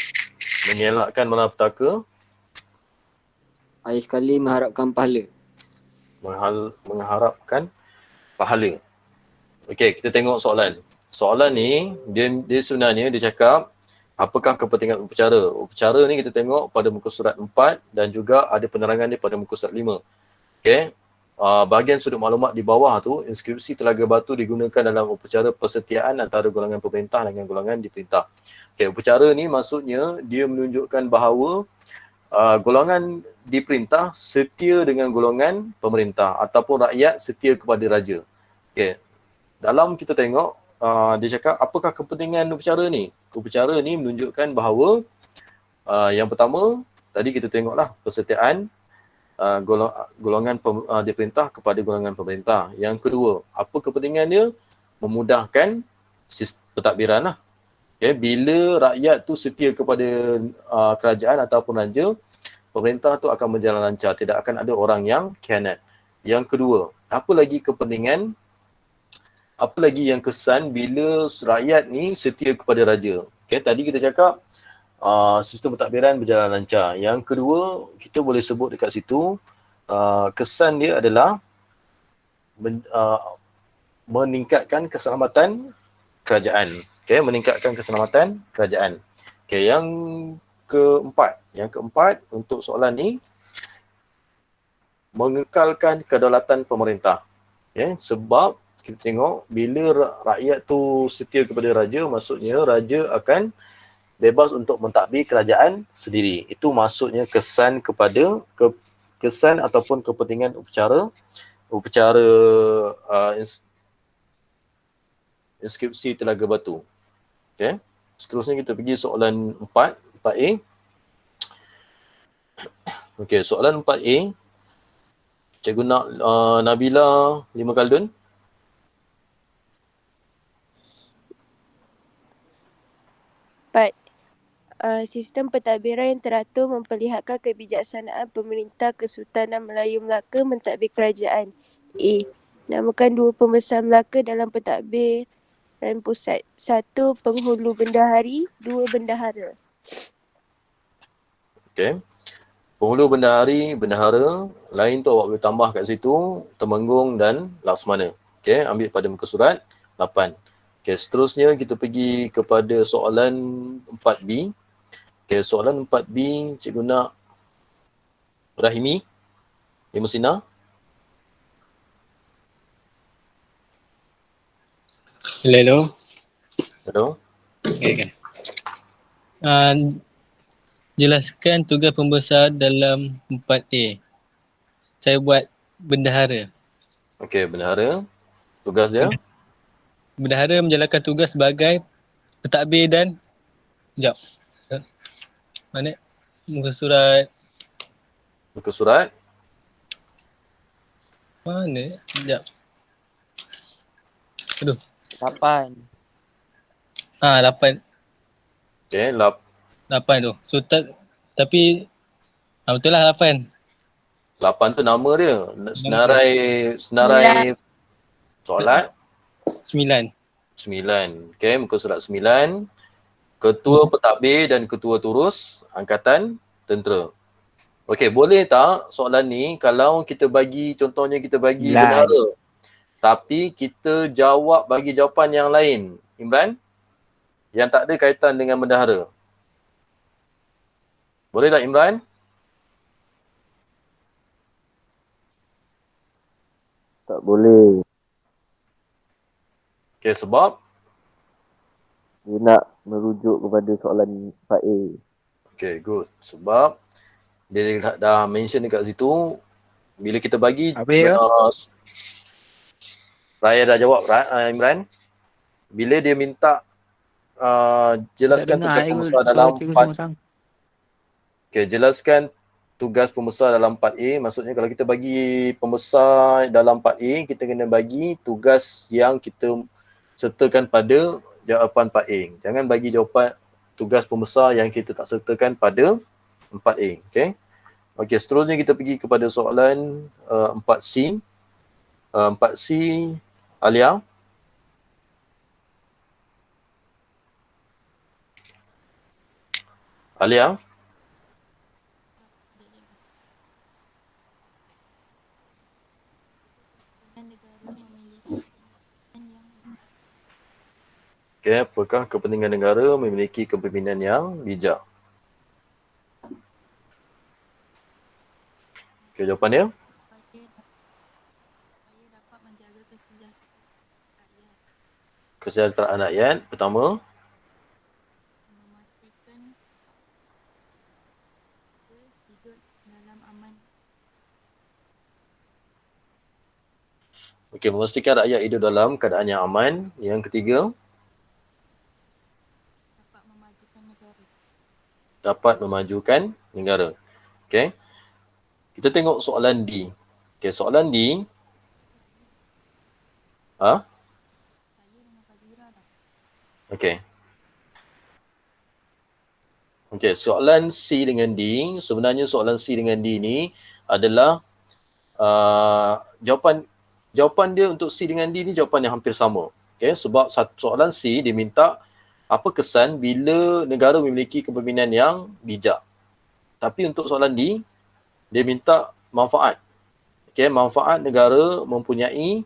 Mengelakkan malapetaka. Akhir sekali mengharapkan pahala. Mengharapkan pahala. Okey, kita tengok soalan. Soalan ni dia sebenarnya dia cakap apakah kepentingan upacara. Upacara ni kita tengok pada muka surat 4 dan juga ada penerangan dia pada muka surat 5. Okey. Bahagian sudut maklumat di bawah tu, inskripsi telaga batu digunakan dalam upacara persetiaan antara golongan pemerintah dengan golongan diperintah. Okey, upacara ni maksudnya dia menunjukkan bahawa golongan diperintah setia dengan golongan pemerintah ataupun rakyat setia kepada raja. Okey. Dalam kita tengok dia cakap apakah kepentingan upacara ni? Upacara ni menunjukkan bahawa yang pertama tadi kita tengoklah persetiaan golongan diperintah kepada golongan pemerintah. Yang kedua, apa kepentingan dia? Memudahkan pentadbiran lah. Okay, bila rakyat tu setia kepada kerajaan ataupun raja, pemerintah tu akan berjalan lancar. Tidak akan ada orang yang khianat. Yang kedua, apa lagi kepentingan? Apa lagi yang kesan bila rakyat ni setia kepada raja? Okay, tadi kita cakap sistem pentadbiran berjalan lancar. Yang kedua, kita boleh sebut dekat situ, kesan dia adalah meningkatkan keselamatan kerajaan. Okay, meningkatkan keselamatan kerajaan. Okay, yang keempat untuk soalan ni, mengekalkan kedaulatan pemerintah. Okay, sebab kita tengok bila rakyat tu setia kepada raja, maksudnya raja akan bebas untuk mentadbir kerajaan sendiri. Itu maksudnya kesan kepada kesan ataupun kepentingan upacara inskripsi telaga batu. Okey. Seterusnya kita pergi soalan 4A. Okey, soalan 4A. Cikgu nak Nabila 5 Khaldun. Sistem pentadbiran yang teratur memperlihatkan kebijaksanaan pemerintah Kesultanan Melayu Melaka mentadbir kerajaan. A. Namakan dua pembesar Melaka dalam pentadbiran pusat. 1. Penghulu bendahari. 2. Bendahara. Okey. Penghulu bendahara, lain tu awak boleh tambah kat situ, Temenggung dan Laksmana. Okey, ambil pada muka surat 8. Okey, seterusnya kita pergi kepada soalan 4B. Okey, soalan 4B, cikgu nak Rahimi 5 sinar. Hello. Okay. Jelaskan tugas pembesar dalam 4A. Saya buat bendahara. Okey, bendahara. Tugas dia? Bendahara menjalankan tugas sebagai pentadbir dan mana? Muka surat. Mana? Sekejap. Aduh. 8. 8. Okey, 8 tu. So tapi betul lah 8. 8 tu nama dia. Senarai solat. 9. 9. Okay, muka surat 9. Ketua Pentadbir dan Ketua Turus Angkatan Tentera. Okey, boleh tak soalan ni kalau kita bagi, contohnya kita bagi bendahara, tapi kita bagi jawapan yang lain, Imran, yang tak ada kaitan dengan bendahara. Boleh tak Imran? Tak boleh. Okey, sebab? Dia nak merujuk kepada soalan Pak A. Okay, good. Sebab dia dah mention dekat situ, bila kita bagi Raya dah jawab, Imran. Bila dia minta jelaskan tugas pembesar dalam 4. Okay, jelaskan tugas pembesar dalam 4A. Maksudnya kalau kita bagi pembesar dalam 4A, kita kena bagi tugas yang kita sertakan pada jawapan 4A. Jangan bagi jawapan tugas pembesar yang kita tak sertakan pada 4A. Okay. Okey, seterusnya kita pergi kepada soalan 4C. 4C, Alia. Alia. Okay, apakah kepentingan negara memiliki kepimpinan yang bijak? Okay, jawapan dia? Kesejahteraan rakyat, pertama. Okey, memastikan rakyat hidup dalam keadaan yang aman. Yang ketiga, dapat memajukan negara. Okey. Kita tengok soalan D. Okey, soalan D. Okey. Okey, soalan C dengan D, sebenarnya soalan C dengan D ni adalah jawapan dia untuk C dengan D ni jawapan yang hampir sama. Okey, sebab soalan C dia minta apa kesan bila negara memiliki kepimpinan yang bijak. Tapi untuk soalan D, dia minta manfaat. Okey, manfaat negara mempunyai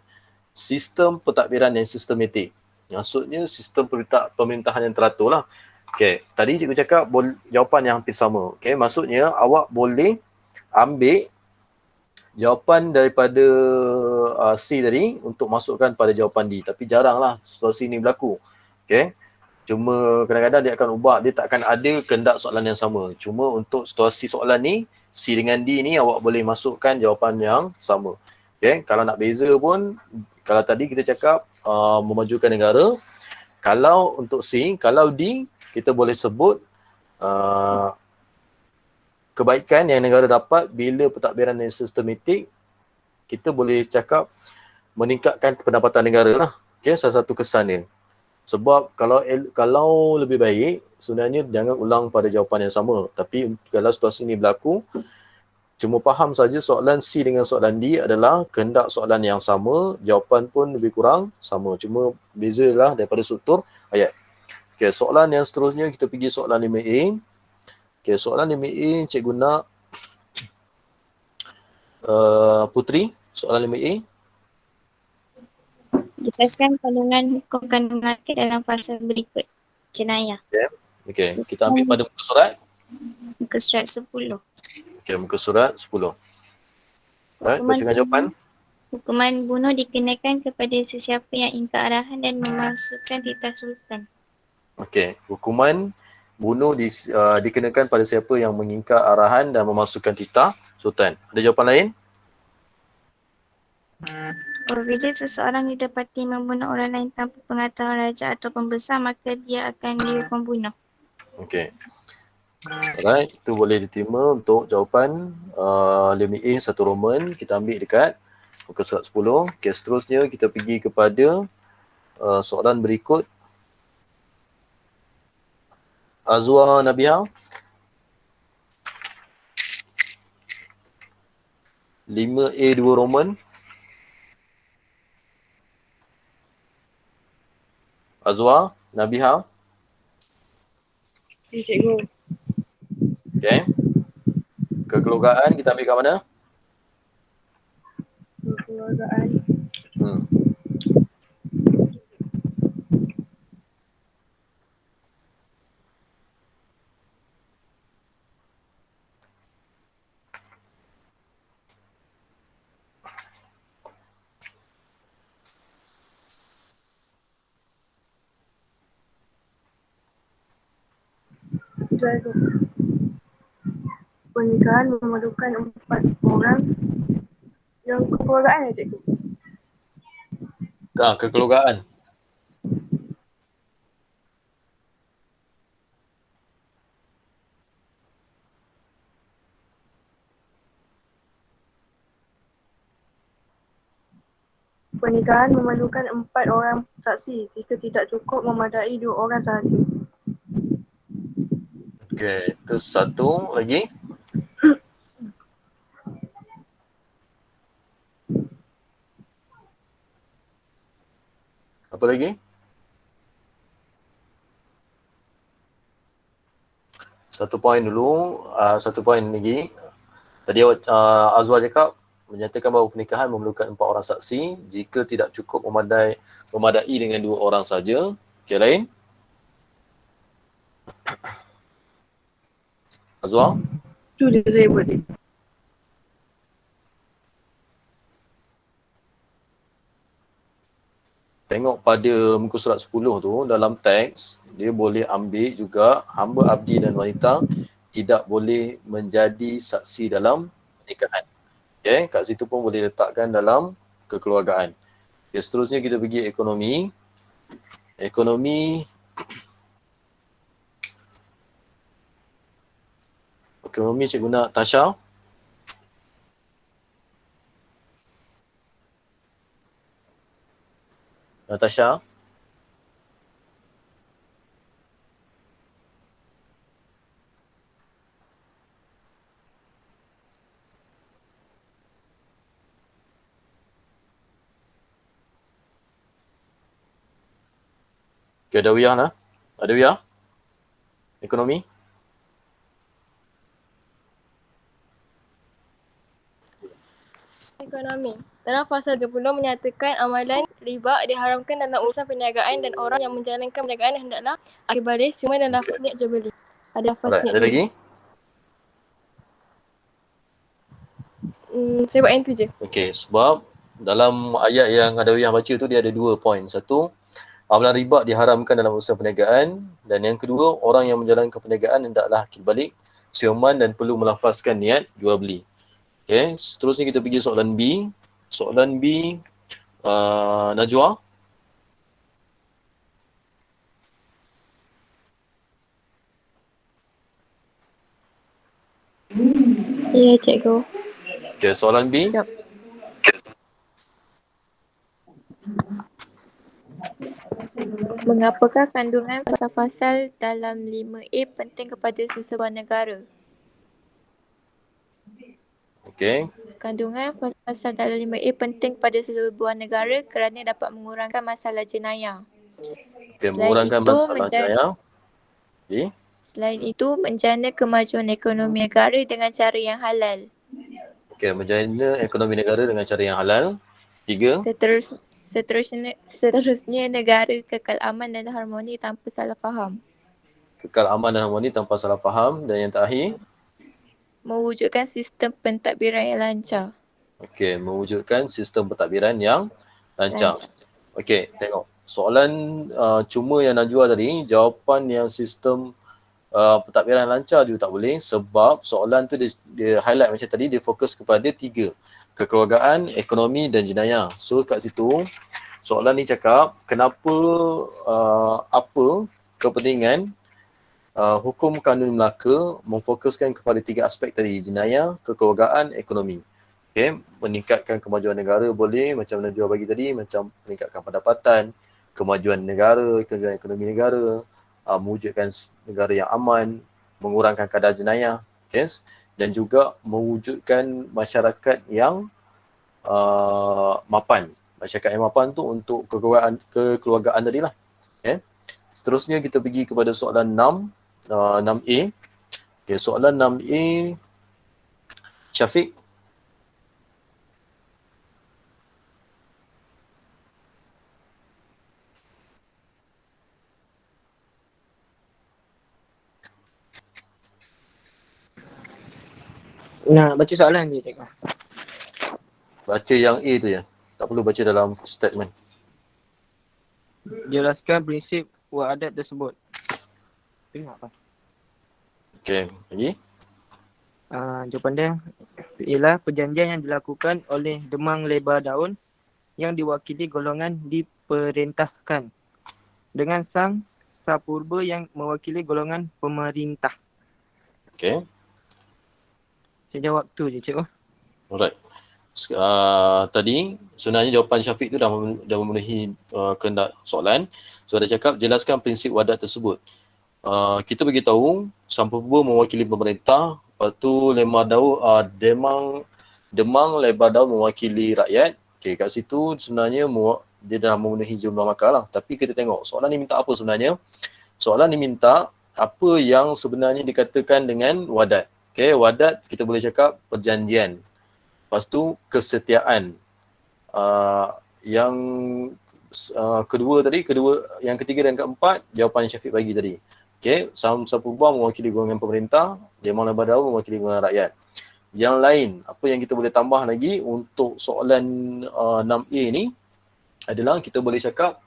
sistem pentadbiran yang sistematik. Maksudnya sistem pemerintahan yang teratur lah. Okey, tadi cikgu cakap jawapan yang hampir sama. Okey, maksudnya awak boleh ambil jawapan daripada C tadi untuk masukkan pada jawapan D. Tapi jaranglah situasi ni berlaku. Okey, cuma kadang-kadang dia akan ubah, dia tak akan ada kehendak soalan yang sama. Cuma untuk situasi soalan ni, C dengan D ni awak boleh masukkan jawapan yang sama. Okay, kalau nak beza pun, kalau tadi kita cakap memajukan negara, kalau untuk C, kalau D, kita boleh sebut kebaikan yang negara dapat bila pentadbiran yang sistematik, kita boleh cakap meningkatkan pendapatan negara lah. Okay, salah satu kesan dia. Sebab kalau lebih baik, sebenarnya jangan ulang pada jawapan yang sama. Tapi kalau situasi ini berlaku, cuma faham saja soalan C dengan soalan D adalah kehendak soalan yang sama, jawapan pun lebih kurang sama. Cuma bezalah daripada struktur ayat. Okay, soalan yang seterusnya kita pergi soalan 5A. Okay, soalan 5A cikgu nak Putri, soalan 5A. Jelaskan kandungan hukum kandungan ke dalam fasa berikut. Jenayah. Okay, kita ambil pada muka surat. Muka surat 10. Okay, muka surat 10. Alright, bacakan jawapan. Hukuman bunuh dikenakan kepada sesiapa yang ingkar arahan dan memasukkan titah sultan. Okay, hukuman bunuh dikenakan pada siapa yang mengingkar arahan dan memasukkan titah sultan. Ada jawapan lain? Apabila seseorang didapati membunuh orang lain tanpa pengetahuan raja atau pembesar, maka dia akan dihukum bunuh. Okey. Alright, itu boleh diterima untuk jawapan 5A 1 Roman. Kita ambil dekat muka surat 10. Okey, seterusnya kita pergi kepada soalan berikut. Azwa Nabiha. 5A 2 Roman. Azwa, Nabiha. Cikgu. Okay. Kekeluargaan kita ambil kat mana? Kekeluargaan. Cikgu. Pernikahan memerlukan 4 orang yang kekeluargaan ya cikgu? Kekeluargaan. Pernikahan memerlukan 4 orang saksi jika tidak cukup memadai 2 orang sahaja. Okey, itu satu lagi. Apa lagi? Satu poin dulu, satu poin lagi. Tadi Azwa cakap menyatakan bahawa pernikahan memerlukan 4 orang saksi jika tidak cukup memadai dengan 2 orang saja. Okey, lain? Azwa? Itu je saya buat. Tengok pada muka surat 10 tu, dalam teks, dia boleh ambil juga hamba abdi dan wanita tidak boleh menjadi saksi dalam pernikahan. Okay, kat situ pun boleh letakkan dalam kekeluargaan. Okay, seterusnya kita pergi ekonomi. Ekonomi cikgu nak Tasha. Natasha. Okay, ada Wiyah lah. Ada Wiyah? Ekonomi? Ekonomi. Dalam fasa 20 menyatakan amalan riba diharamkan dalam urusan perniagaan dan orang yang menjalankan perniagaan hendaklah akhir baris cuma dan lafaz niat jual beli. Ada lafaz niat Ada lagi? Saya buat yang tu je. Okey, sebab dalam ayat yang ada Wiyah baca tu dia ada 2 poin. Satu, amalan riba diharamkan dalam urusan perniagaan, dan yang kedua, orang yang menjalankan perniagaan hendaklah akil balik, siuman dan perlu melafazkan niat jual beli. Okey, seterusnya kita pergi soalan B. Soalan B, Najwa. Ya, cikgu. Okey, soalan B. Sekejap. Mengapakah kandungan pasal-pasal dalam 5A penting kepada sesebuah negara? Okey. Kandungan pasal dalam 5A penting pada sebuah negara kerana dapat mengurangkan masalah jenayah. Okey, mengurangkan masalah jenayah. Okey. Selain itu, menjana kemajuan ekonomi negara dengan cara yang halal. Okey, menjana ekonomi negara dengan cara yang halal. 3. Seterusnya negara kekal aman dan harmoni tanpa salah faham. Kekal aman dan harmoni tanpa salah faham. Dan yang terakhir, mewujudkan sistem pentadbiran yang lancar. okey, mewujudkan sistem pentadbiran yang lancar. Okey, tengok. Soalan cuma yang Najwa tadi, jawapan yang sistem pentadbiran lancar juga tak boleh, sebab soalan tu dia highlight macam tadi, dia fokus kepada 3. Kekeluargaan, ekonomi dan jenayah. So kat situ, soalan ni cakap kenapa, apa kepentingan hukum kanun Melaka memfokuskan kepada 3 aspek tadi, jenayah, kekeluargaan, ekonomi. Okay, meningkatkan kemajuan negara boleh, macam Najwa bagi tadi, macam meningkatkan pendapatan, kemajuan negara, kemajuan ekonomi negara, mewujudkan negara yang aman, mengurangkan kadar jenayah, yes, dan juga mewujudkan masyarakat yang mapan. Masyarakat yang mapan tu untuk kekeluargaan tadi lah. Okay. Seterusnya kita pergi kepada soalan 6A. Okay, soalan 6A, Syafiq. Nak baca soalan je cikgu. Baca yang A tu ya. Tak perlu baca dalam statement. Jelaskan prinsip wa'adat tersebut. Tengok apa? Okay, lagi. Jawapan dia ialah perjanjian yang dilakukan oleh Demang Lebar Daun yang diwakili golongan diperintahkan dengan Sang Sapurba yang mewakili golongan pemerintah. Okay. Saya jawab tu je cikgu. Alright. Tadi sebenarnya jawapan Syafiq tu dah memenuhi kehendak soalan. So ada cakap jelaskan prinsip wadat tersebut. Kita bagi tahu Sang Sapurba mewakili pemerintah, lepas tu Demang Lebar Daun mewakili rakyat. Okay, kat situ sebenarnya dia dah memenuhi jumlah markah lah. Tapi kita tengok soalan ni minta apa sebenarnya? Soalan ni minta apa yang sebenarnya dikatakan dengan wadat. Okay, wadat kita boleh cakap perjanjian. Lepas tu kesetiaan. Yang yang ketiga dan keempat, jawapan Syafiq bagi tadi. Okay, Sang Sapurba mewakili golongan pemerintah, Demang Lebar Daun mewakili golongan rakyat. Yang lain, apa yang kita boleh tambah lagi untuk soalan 6A ni adalah kita boleh cakap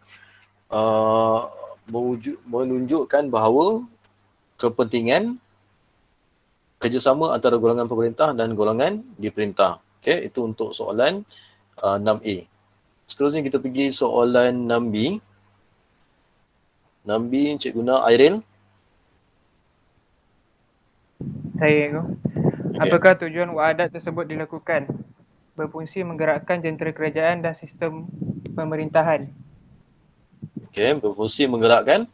menunjukkan bahawa kepentingan kerjasama antara golongan pemerintah dan golongan diperintah. Okay, itu untuk soalan 6A. Seterusnya kita pergi soalan 6B. 6B, Encik guna Airil. Saya cikgu. Apakah tujuan wa'adat tersebut dilakukan? Berfungsi menggerakkan jentera kerajaan dan sistem pemerintahan. Okey, berfungsi menggerakkan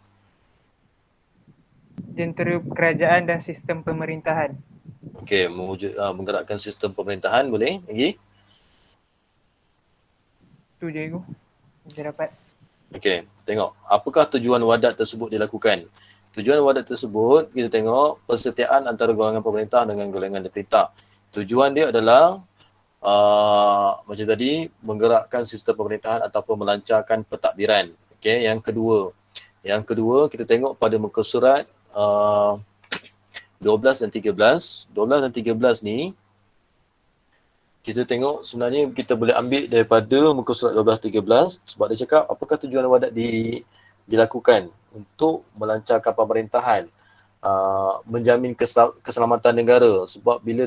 jentera kerajaan dan sistem pemerintahan. Okey, menggerakkan sistem pemerintahan boleh. Lagi? Tu je cikgu. Saya dapat. Okey, tengok. Apakah tujuan wadat tersebut dilakukan? Tujuan wadat tersebut, kita tengok persetiaan antara golongan pemerintah dengan golongan diperintah. Tujuan dia adalah macam tadi, menggerakkan sistem pemerintahan ataupun melancarkan pentadbiran. Okey, yang kedua kita tengok pada muka surat 12 dan 13. 12 dan 13 ni kita tengok sebenarnya kita boleh ambil daripada muka surat 12-13 sebab dia cakap apakah tujuan wadat dilakukan untuk melancarkan pemerintahan, menjamin keselamatan negara. Sebab bila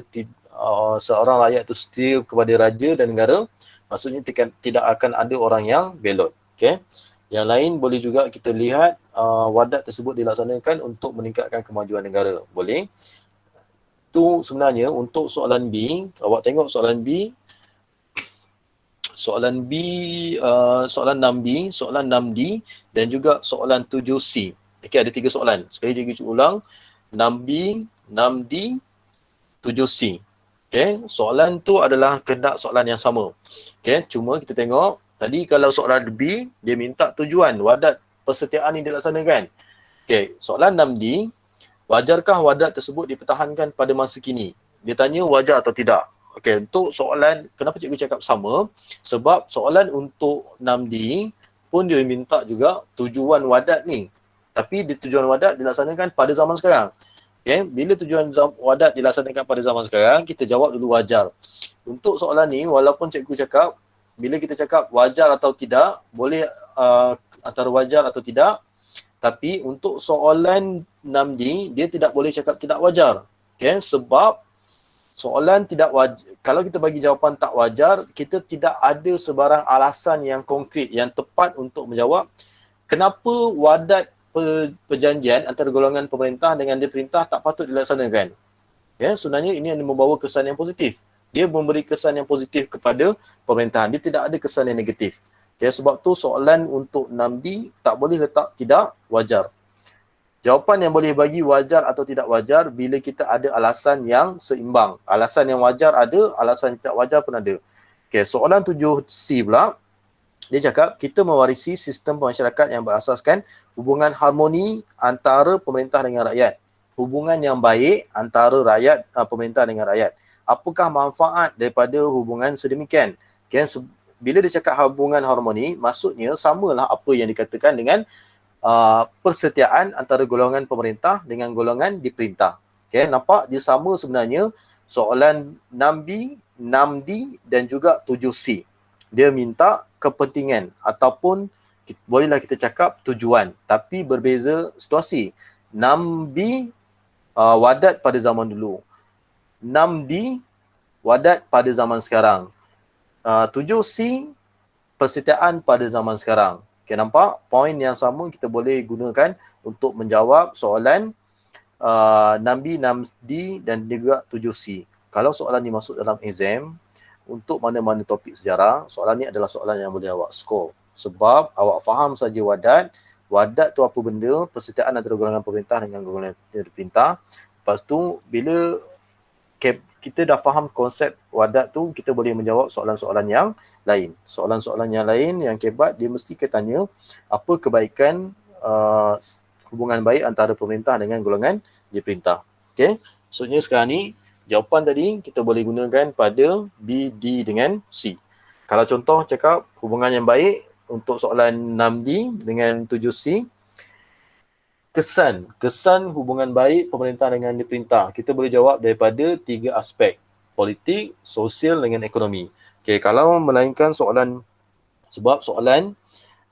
seorang rakyat itu setia kepada raja dan negara, maksudnya tidak akan ada orang yang belot. Okay? Yang lain boleh juga kita lihat wadat tersebut dilaksanakan untuk meningkatkan kemajuan negara. Boleh. Itu sebenarnya untuk soalan B. Awak tengok soalan B. Soalan 6B, soalan 6D dan juga soalan 7C. Okey, ada 3 soalan. Sekali cikgu ulang. 6B, 6D, 7C. Okey, soalan tu adalah kehendak soalan yang sama. Okey, cuma kita tengok tadi kalau soalan B dia minta tujuan wadat persetiaan ini dilaksanakan. Okey, soalan 6D, wajarkah wadat tersebut dipertahankan pada masa kini? Dia tanya wajar atau tidak. Okey, untuk soalan, kenapa cikgu cakap sama? Sebab soalan untuk 6D pun dia minta juga tujuan wadat ni. Tapi tujuan wadat dilaksanakan pada zaman sekarang. Okey, bila tujuan wadat dilaksanakan pada zaman sekarang, kita jawab dulu wajar. Untuk soalan ni, walaupun cikgu cakap, bila kita cakap wajar atau tidak, boleh antara wajar atau tidak. Tapi untuk soalan 6D, dia tidak boleh cakap tidak wajar. Okey, sebab soalan tidak wajar, kalau kita bagi jawapan tak wajar, kita tidak ada sebarang alasan yang konkret, yang tepat untuk menjawab kenapa wadat perjanjian antara golongan pemerintah dengan diperintah tak patut dilaksanakan. Ya, sebenarnya ini yang membawa kesan yang positif. Dia memberi kesan yang positif kepada pemerintahan. Dia tidak ada kesan yang negatif. Ya, sebab tu soalan untuk 6D tak boleh letak tidak wajar. Jawapan yang boleh bagi wajar atau tidak wajar bila kita ada alasan yang seimbang. Alasan yang wajar ada, alasan yang tidak wajar pun ada. Okey, soalan 7C pula. dia cakap kita mewarisi sistem masyarakat yang berasaskan hubungan harmoni antara pemerintah dengan rakyat. Hubungan yang baik antara rakyat, pemerintah dengan rakyat. Apakah manfaat daripada hubungan sedemikian? Okay, bila dia cakap hubungan harmoni, maksudnya samalah apa yang dikatakan dengan persetiaan antara golongan pemerintah dengan golongan diperintah. Okay, nampak dia sama sebenarnya soalan 6B, 6D dan juga 7C. Dia minta kepentingan ataupun bolehlah kita cakap tujuan, tapi berbeza situasi. 6B wadat pada zaman dulu. 6D wadat pada zaman sekarang. 7C persetiaan pada zaman sekarang. Okay, nampak? Poin yang sama kita boleh gunakan untuk menjawab soalan 6B, 6D dan juga 7C. Kalau soalan ni masuk dalam exam, untuk mana-mana topik sejarah, soalan ni adalah soalan yang boleh awak score. Sebab awak faham saja wadat. Wadat tu apa benda? Persetiaan antara golongan pemerintah dengan golongan diperintah. Lepas tu, bila kita dah faham konsep wadat tu, kita boleh menjawab soalan-soalan yang lain. Soalan-soalan yang lain yang kebat, dia mesti tanya apa kebaikan hubungan baik antara pemerintah dengan golongan diperintah. Okay. Maksudnya sekarang ni, jawapan tadi kita boleh gunakan pada B, D dengan C. Kalau contoh cakap hubungan yang baik untuk soalan 6D dengan 7C, kesan hubungan baik pemerintah dengan diperintah. Kita boleh jawab daripada 3 aspek. Politik, sosial dengan ekonomi. Okay, kalau melainkan soalan, sebab soalan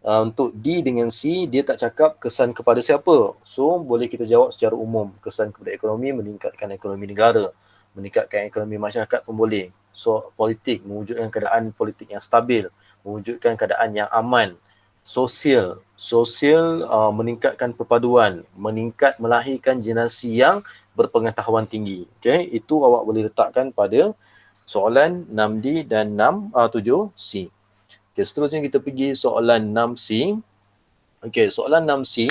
untuk D dengan C, dia tak cakap kesan kepada siapa. So, boleh kita jawab secara umum. Kesan kepada ekonomi, meningkatkan ekonomi negara. Meningkatkan ekonomi masyarakat pun boleh. So, politik, mewujudkan keadaan politik yang stabil. Mewujudkan keadaan yang aman. Sosial, meningkatkan perpaduan. Melahirkan generasi yang berpengetahuan tinggi. Okay, itu awak boleh letakkan pada soalan 6D dan 7C. Okay, seterusnya kita pergi soalan 6C. Okay, soalan 6C.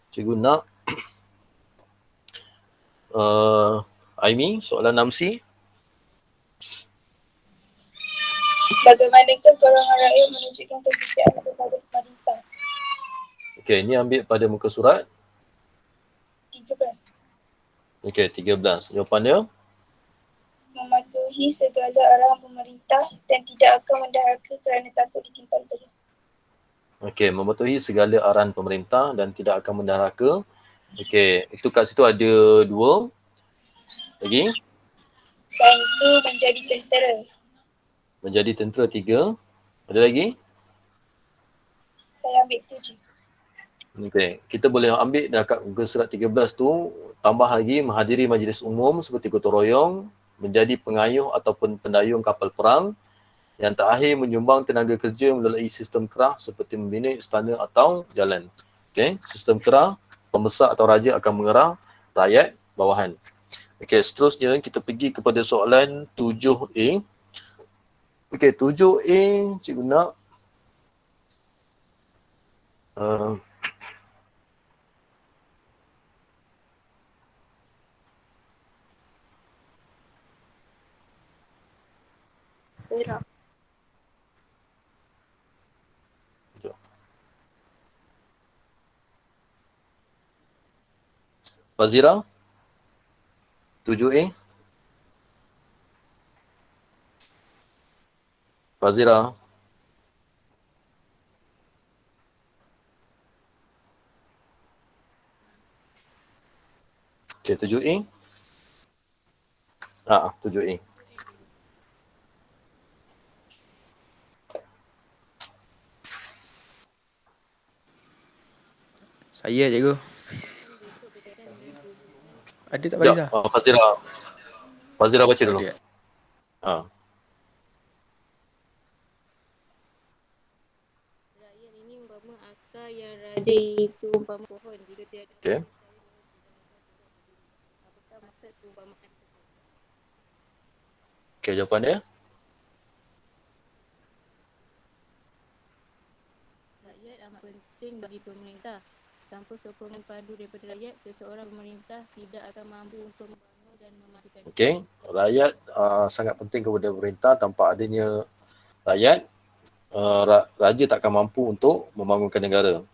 Cikgu nak Aimi, soalan 6C. Bagaimanakah golongan rakyat menunjukkan kesetiaan kepada pemerintah? Okay, ni ambil pada muka surat 13. Okay, 13. Jawapan dia? Mematuhi segala arahan pemerintah dan tidak akan menderhaka kerana takut ditimpal bala. Okey, mematuhi segala arahan pemerintah dan tidak akan menderhaka. Okey, itu kat situ ada 2. Lagi? Dan itu menjadi tentera. Menjadi tentera 3. Ada lagi? Saya ambil 7. Okey, kita boleh ambil dekat muka surat 13 tu, tambah lagi menghadiri majlis umum seperti gotong royong, menjadi pengayuh ataupun pendayung kapal perang. Yang terakhir, menyumbang tenaga kerja melalui sistem kerah seperti membina istana atau jalan. Okay. Sistem kerah, pembesar atau raja akan mengerah rakyat bawahan. Okay, seterusnya kita pergi kepada soalan 7A. Okay, 7A, cikgu nak Berak. Fazira 7A. Fazira. Okay, 7A. 7A. Saya cikgu. Ada tak Fazira? Fazira baca dulu. Rakyat ini umpama akar yang raja itu umpama pohon. Jika tiada apakah maksud perumpamaan tersebut? Okay, jawapan dia? Rakyat amat penting bagi pemerintah. Tanpa sokongan padu daripada rakyat, seseorang pemerintah tidak akan mampu untuk membangun dan memajukan. Okey, rakyat sangat penting kepada pemerintah. Tanpa adanya rakyat, raja takkan mampu untuk membangunkan negara.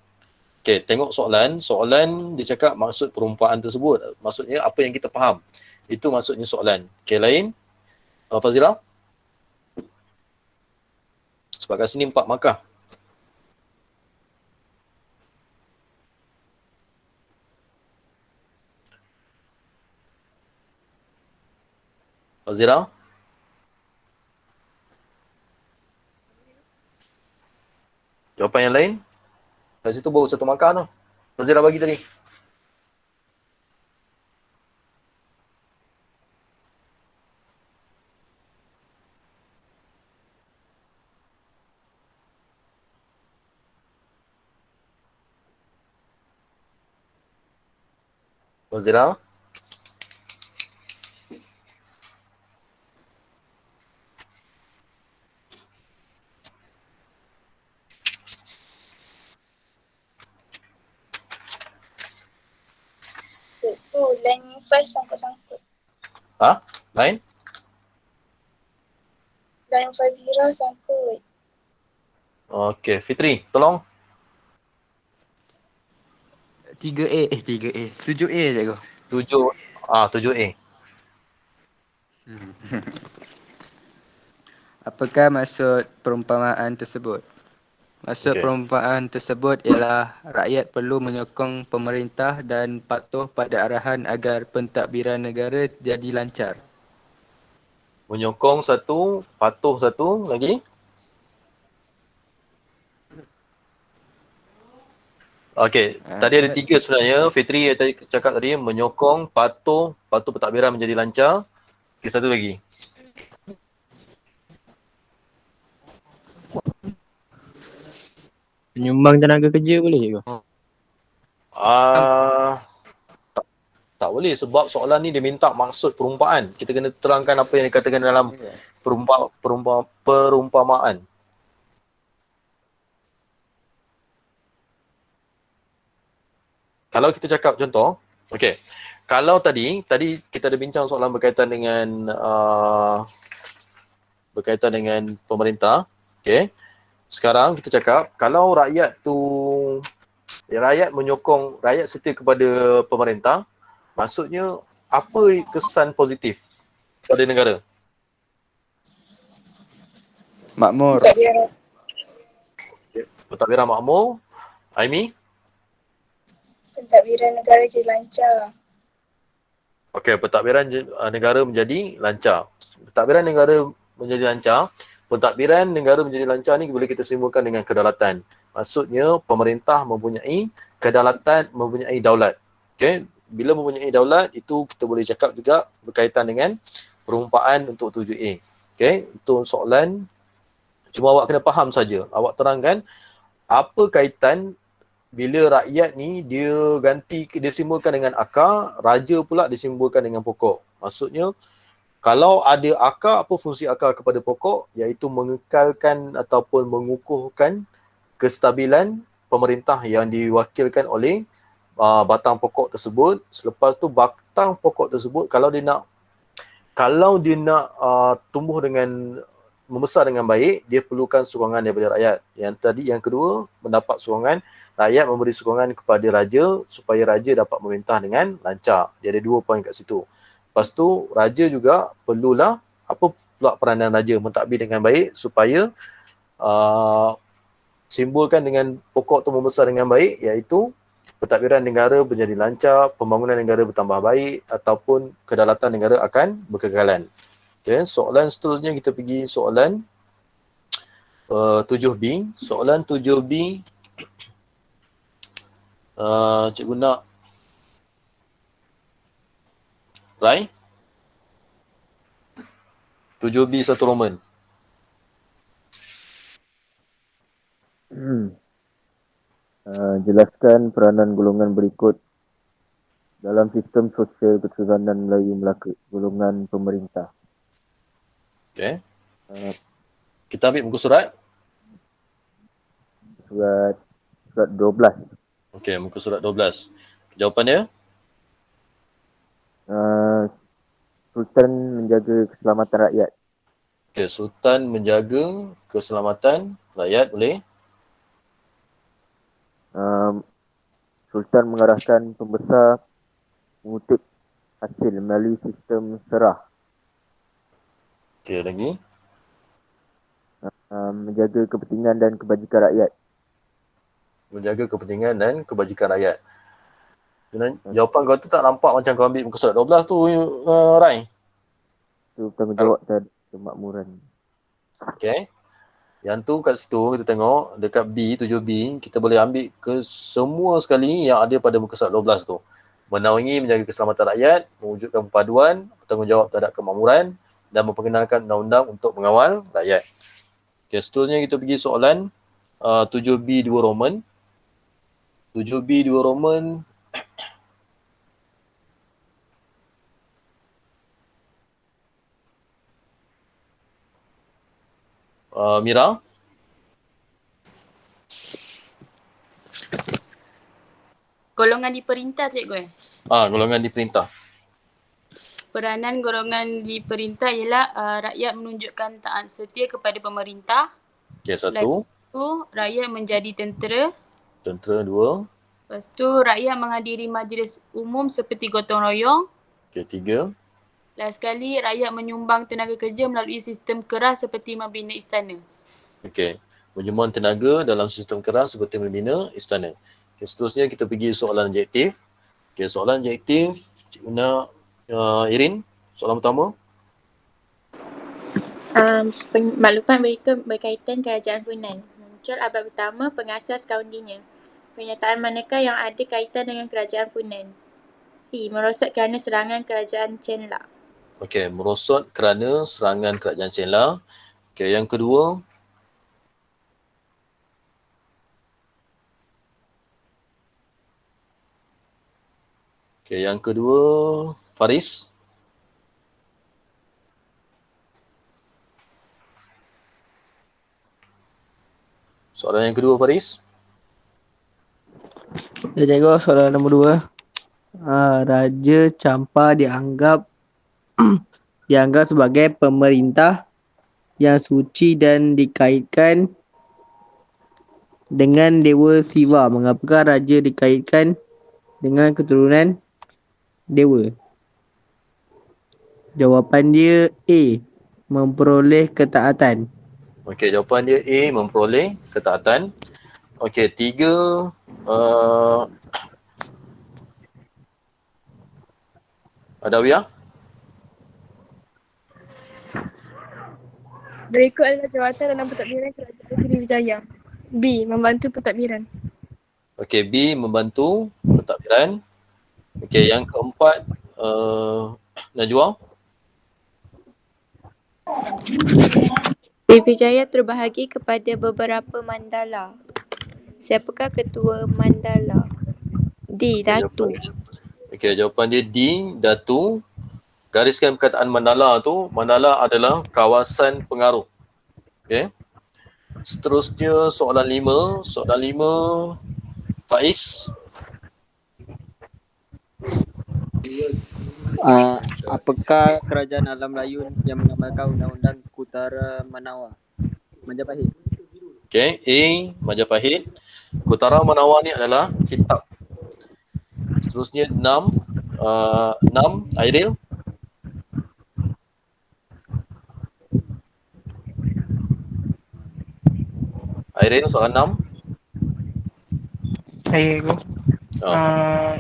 Okey, tengok soalan. Soalan dia cakap maksud perumpamaan tersebut. Maksudnya apa yang kita faham. Itu maksudnya soalan. Okey, lain. Fazira? Sebab kat sini 4 markah. Fazira? Jawapan yang lain? Kat situ baru 1 markah tu. Fazira bagi tadi. Fazira? Itu line first sangkut-sangkut. Ha? Lain? Line Fazira sangkut. Okey, Fitri, tolong. 3A. 7A je kau. 7A. Apakah maksud perumpamaan tersebut? Maksud perumpamaan tersebut ialah rakyat perlu menyokong pemerintah dan patuh pada arahan agar pentadbiran negara jadi lancar. Menyokong satu, patuh satu, lagi? Okey, tadi ada 3 sebenarnya. Fitri yang tadi cakap tadi menyokong, patuh pentadbiran menjadi lancar. Okey, satu lagi. Penyumbang tenaga kerja boleh ke? Tak boleh sebab soalan ni dia minta maksud perumpamaan. Kita kena terangkan apa yang dikatakan dalam perumpamaan. Kalau kita cakap contoh, okey. Kalau tadi kita ada bincang soalan berkaitan dengan pemerintah, okey. Sekarang kita cakap kalau rakyat menyokong, rakyat setia kepada pemerintah, maksudnya apa kesan positif pada negara? Makmur. Pentadbiran makmur. Aimi? Pentadbiran negara jadi lancar. Okey, pentadbiran negara menjadi lancar. Pentadbiran negara menjadi lancar. Pentadbiran negara menjadi lancar ni boleh kita simpulkan dengan kedaulatan. Maksudnya pemerintah mempunyai kedaulatan, mempunyai daulat. Okey, bila mempunyai daulat itu kita boleh cakap juga berkaitan dengan perumpamaan untuk 7A. Okey, untuk soalan cuma awak kena faham saja. Awak terangkan apa kaitan bila rakyat ni dia simbolkan dengan akar, raja pula disimbolkan dengan pokok. Maksudnya kalau ada akar, apa fungsi akar kepada pokok? Iaitu mengekalkan ataupun mengukuhkan kestabilan pemerintah yang diwakilkan oleh batang pokok tersebut. Selepas tu batang pokok tersebut kalau dia nak tumbuh dengan membesar dengan baik, dia perlukan sokongan daripada rakyat. Yang kedua, mendapat sokongan, rakyat memberi sokongan kepada raja supaya raja dapat memerintah dengan lancar. Dia ada 2 poin kat situ. Lepas tu, raja juga perlulah apa pula peranan raja mentadbir dengan baik supaya simbolkan dengan pokok tu membesar dengan baik, iaitu pentadbiran negara menjadi lancar, pembangunan negara bertambah baik ataupun kedaulatan negara akan berkekalan. Okay, soalan seterusnya kita pergi soalan 7B. Soalan 7B cikgu nak Rai 7B 1 Roman. Jelaskan peranan golongan berikut dalam sistem sosial Kesultanan Melayu Melaka, golongan pemerintah. Okey. Kita ambil muka surat. Surat 12. Okey, muka surat 12. Jawapannya? Sultan menjaga keselamatan rakyat. Okey, Sultan menjaga keselamatan Rakyat boleh. Sultan mengarahkan pembesar mengutip hasil melalui sistem serah. Okey, lagi. Menjaga kepentingan dan kebajikan rakyat. Menjaga kepentingan dan kebajikan rakyat. Jawapan kau tu tak nampak macam kau ambil muka surat 12 tu, Rai. Itu tanggungjawab terhadap kemakmuran. Okay. Yang tu kat situ kita tengok dekat B, 7B, kita boleh ambil ke semua sekali yang ada pada muka surat 12 tu. Menaungi menjaga keselamatan rakyat, mewujudkan perpaduan, bertanggungjawab terhadap kemakmuran dan memperkenalkan undang-undang untuk mengawal rakyat. Okay, seterusnya kita pergi soalan 7B 2 Roman. 7B 2 Roman. Mira. Golongan diperintah, cikgu. Golongan diperintah. Peranan golongan diperintah ialah rakyat menunjukkan taat setia kepada pemerintah. Okay, 1. Lepas tu, rakyat menjadi tentera. Tentera 2. Lepas tu, rakyat menghadiri majlis umum seperti gotong royong. Okay, 3. Last sekali, rakyat menyumbang tenaga kerja melalui sistem keras seperti membina istana. Okay, menyumbang tenaga dalam sistem keras seperti membina istana. Okay, seterusnya kita pergi soalan adjektif. Okay, soalan adjektif, Cikgu nak Irin, soalan pertama. Maklumat berkaitan kerajaan Funan. Muncul abad pertama pengasas kaundinya. Pernyataan manakah yang ada kaitan dengan kerajaan Funan? C. Merosot kerana serangan kerajaan Chenla. Okey, merosot kerana serangan kerajaan Chenla. Okey, yang kedua. Okey, yang kedua, Faris. Soalan yang kedua, Faris. Ya, cikgu, soalan nombor 2. Raja Champa dianggap sebagai pemerintah yang suci dan dikaitkan dengan Dewa Siva. Mengapakah raja dikaitkan dengan keturunan dewa? Jawapan dia A. Memperoleh ketaatan. Okey, jawapan dia A. Memperoleh ketaatan. Okey, 3. Adawiyah. Berikut adalah jawatan dalam pentadbiran kerajaan Sriwijaya. B. Membantu pentadbiran. Okey, B. Membantu pentadbiran. Okey, yang keempat, Najwa. Sriwijaya terbahagi kepada beberapa mandala. Siapakah ketua mandala? D. Datu. Okey, jawapan dia D. Datu. Gariskan perkataan mandala tu. Mandala adalah kawasan pengaruh. Okey. Seterusnya soalan 5. Soalan 5, Faiz. Apakah kerajaan alam Melayu yang mengamalkan undang-undang Kutara Manawa? Majapahit. Okey, A. Majapahit. Kutara Manawa ni adalah kitab. Seterusnya 6, Airil. Airil, soalan 6. Saya cikgu.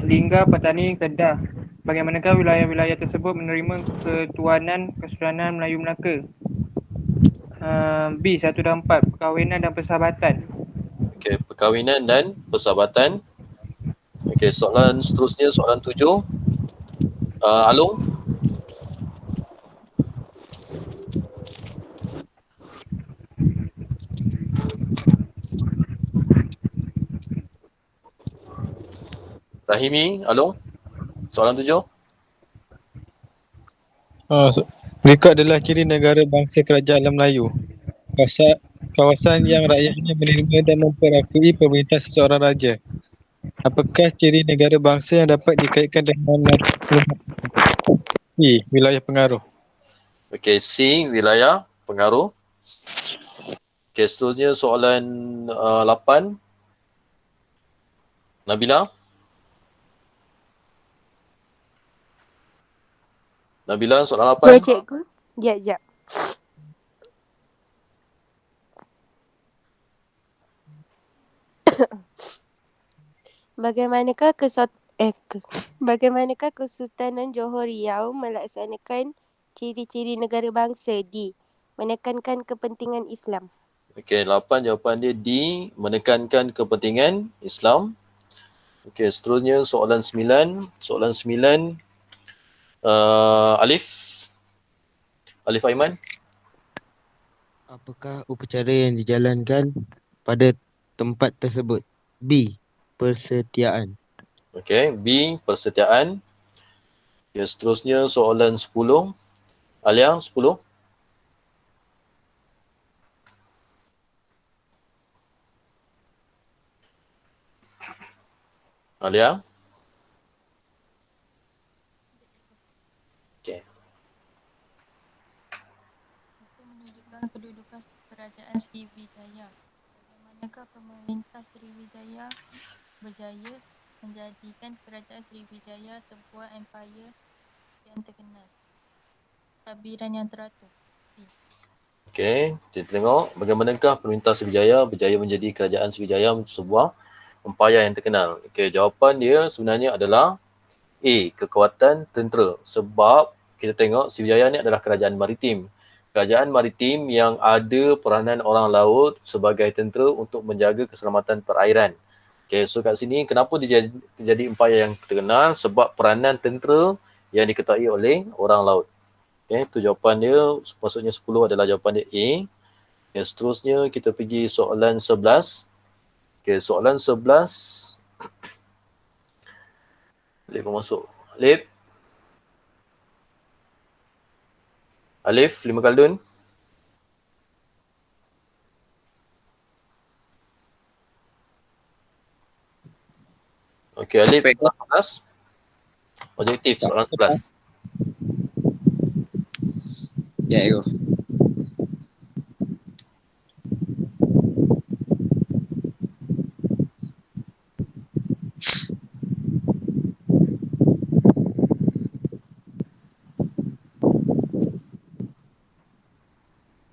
Lingga Petani Kedah. Bagaimanakah wilayah-wilayah tersebut menerima ketuanan Kesultanan Melayu Melaka? B. 1 dan 4. Perkahwinan dan persahabatan. Okey, perkahwinan dan persahabatan. Okey, soalan seterusnya, soalan 7. Alung. Rahimi, Alung. Soalan 7. Berikut adalah ciri negara bangsa kerajaan alam Melayu. Kawasan yang rakyatnya menerima dan memperakui pemerintah seseorang raja. Apakah ciri negara bangsa yang dapat dikaitkan dengan C. Wilayah pengaruh. Okey, C. Wilayah pengaruh. Okey, seterusnya soalan 8. Nabila? Nabila, soalan 8. Ya, cikgu. Jap. Bagaimanakah Kesultanan Johor Riau melaksanakan ciri-ciri negara bangsa D. Menekankan kepentingan Islam. Okey, 8 jawapan dia D, menekankan kepentingan Islam. Okey, seterusnya soalan 9. Soalan 9, Alif. Alif Aiman. Apakah upacara yang dijalankan pada tempat tersebut? B. Persetiaan. Okey, B, persetiaan. Ya, seterusnya soalan 10. Alia, 10. Alia. Okey. Menunjukkan kedudukan kerajaan Sriwijaya. Bagaimanakah pemerintah Sriwijaya berjaya menjadikan kerajaan Sriwijaya sebuah empayar yang terkenal. Tabiran yang teratur. C. Okey, kita tengok bagaimanakah pemerintah Sriwijaya berjaya menjadi kerajaan Sriwijaya sebuah empayar yang terkenal. Okey, jawapan dia sebenarnya adalah A, kekuatan tentera. Sebab kita tengok Sriwijaya ni adalah kerajaan maritim. Kerajaan maritim yang ada peranan orang laut sebagai tentera untuk menjaga keselamatan perairan. Okey, so kat sini kenapa dia jadi empayar yang terkenal? Sebab peranan tentera yang diketahui oleh orang laut. Okey, tu jawapan dia. Maksudnya 10 adalah jawapan dia A. Okay, seterusnya kita pergi soalan 11. Okey, soalan 11. Alif masuk. Alif. Alif, 5 kaldun. Okey, Alif, soalan 11. Objektif, soalan 11. Ya, Ego.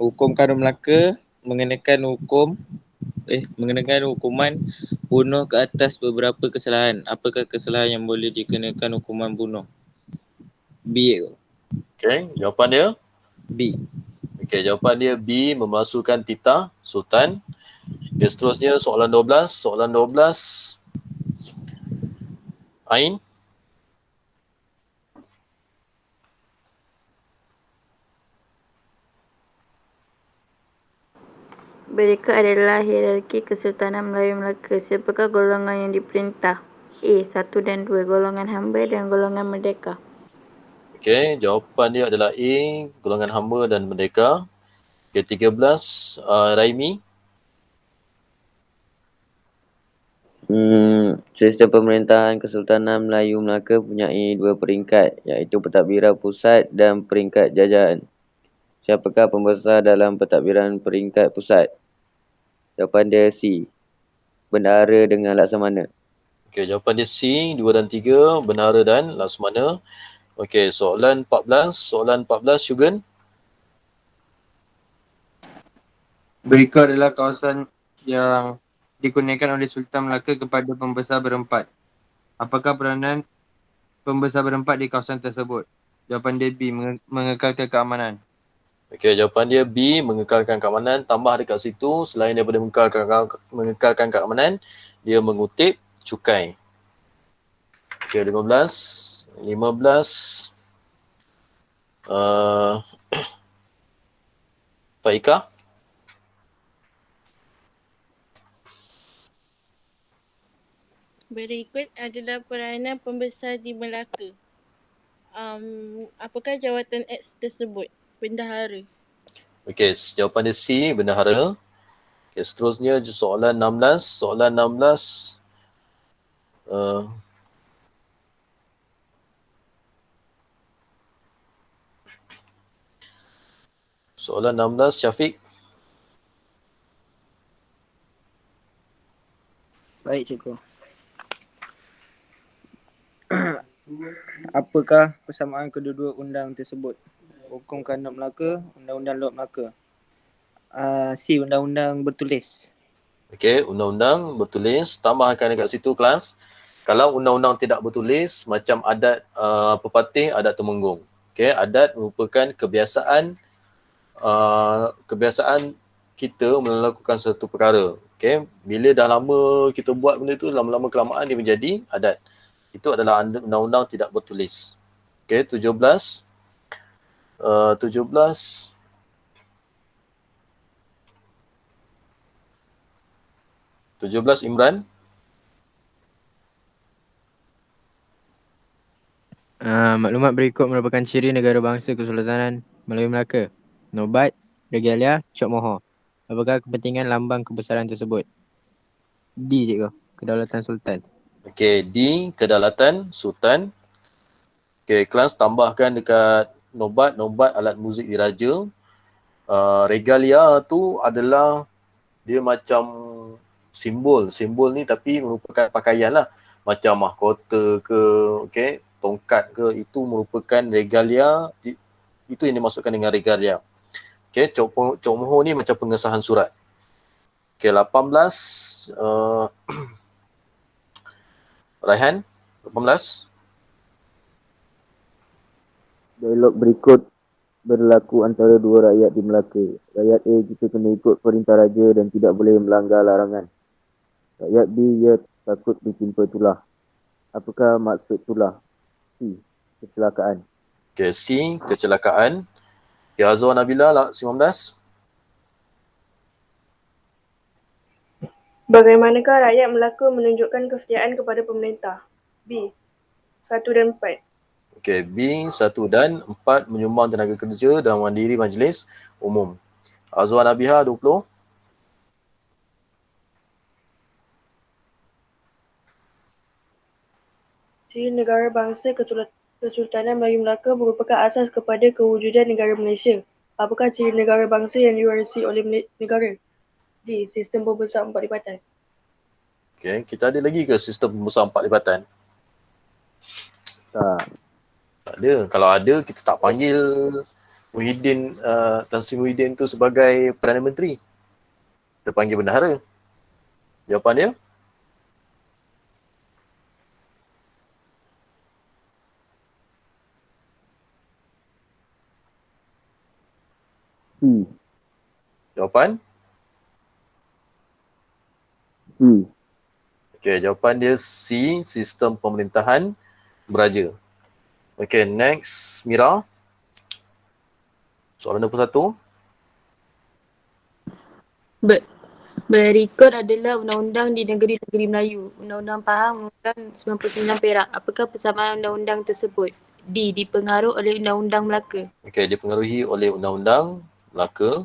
Hukum Karun Melaka mengenakan hukuman bunuh ke atas beberapa kesalahan. Apakah kesalahan yang boleh dikenakan hukuman bunuh? B. Okey, jawapan dia? B. Okey, jawapan dia B, memalsukan titah Sultan. Okay, seterusnya soalan 12. Soalan 12. Ain. Berikut adalah hierarki Kesultanan Melayu Melaka. Siapakah golongan yang diperintah? A. 1 dan 2, golongan hamba dan golongan merdeka. Okey, jawapan dia adalah A, golongan hamba dan merdeka. Okey, 13, Raimi. Sistem pemerintahan Kesultanan Melayu Melaka mempunyai 2 peringkat, iaitu pentadbiran pusat dan peringkat jajahan. Siapakah pembesar dalam pentadbiran peringkat pusat? Jawapan dia C. Bendahara dengan Laksamana. Okey, jawapan dia C, 2 dan 3, Bendahara dan Laksamana. Okey, soalan 14. Soalan 14, Syugan. Berikut adalah kawasan yang dikurniakan oleh Sultan Melaka kepada pembesar berempat. Apakah peranan pembesar berempat di kawasan tersebut? Jawapan dia B, mengekalkan keamanan. Okey, jawapan dia B, mengekalkan keamanan. Tambah dekat situ, selain daripada mengekalkan keamanan, dia mengutip cukai. Okey, 15. Faika. Berikut adalah peranan pembesar di Melaka. Apakah jawatan X tersebut? Bendahara. Okey, jawapan dia C, bendahara. Okey, seterusnya soalan 16. Soalan 16. Soalan 16, Syafiq. Baik, cikgu. Apakah persamaan kedua-dua undang tersebut? Hukum Kanun Melaka, Undang-Undang Lot Melaka. C. Undang-Undang bertulis. Okey, undang-undang bertulis. Tambahkan dekat situ kelas. Kalau undang-undang tidak bertulis, macam adat pepatih, adat temenggung. Okey, adat merupakan kebiasaan kita melakukan satu perkara. Okey, bila dah lama kita buat benda tu, lama-lama kelamaan dia menjadi adat. Itu adalah undang-undang tidak bertulis. Okey, 17 Imran. Maklumat berikut merupakan ciri negara bangsa Kesultanan Melayu Melaka. Nobat, regalia, Cok Mohor. Apakah kepentingan lambang kebesaran tersebut? D, cikgu. Kedaulatan Sultan. Okey, D, kedaulatan Sultan. Okey, kelas tambahkan dekat nobat alat muzik diraja. Regalia tu adalah dia macam simbol ni, tapi merupakan pakaian lah. Macam mahkota ke, okey, tongkat ke, itu merupakan regalia. Itu yang dimasukkan dengan regalia. Okey, Cok Mohor ni macam pengesahan surat. Okey, 18 Raihan, 18. Dialog berikut berlaku antara dua rakyat di Melaka. Rakyat A, kita kena ikut perintah raja dan tidak boleh melanggar larangan. Rakyat B, ia takut ditimpa tulah. Apakah maksud tulah? C, kecelakaan. Okay, C, kecelakaan. Okay, Azwar Nabila, 19. Bagaimanakah rakyat Melaka menunjukkan kesetiaan kepada pemerintah? B. 1 dan 4. Okay, B, 1 dan 4 menyumbang tenaga kerja dan mandiri majlis umum. Azwar Nabiha, 20. Ciri negara bangsa Kesultanan Melayu Melaka merupakan asas kepada kewujudan negara Malaysia. Apakah ciri negara bangsa yang diwarisi oleh negara? D. Sistem pembesar 4 lipatan. Okay, kita ada lagi ke sistem pembesar 4 lipatan? Tak ada. Kalau ada, kita tak panggil Muhyiddin, Tan Sri Muhyiddin tu sebagai Perdana Menteri. Kita panggil bendahara. Jawapan dia? C. Jawapan? C. Okey, jawapan dia C, sistem pemerintahan beraja. Okey, next, Mira. Soalan 21. Berikut adalah undang-undang di negeri-negeri Melayu. Undang-undang Pahang, Undang-Undang 99 Perak. Apakah persamaan undang-undang tersebut? D. Dipengaruhi oleh Undang-Undang Melaka. Okey, dipengaruhi oleh Undang-Undang Melaka.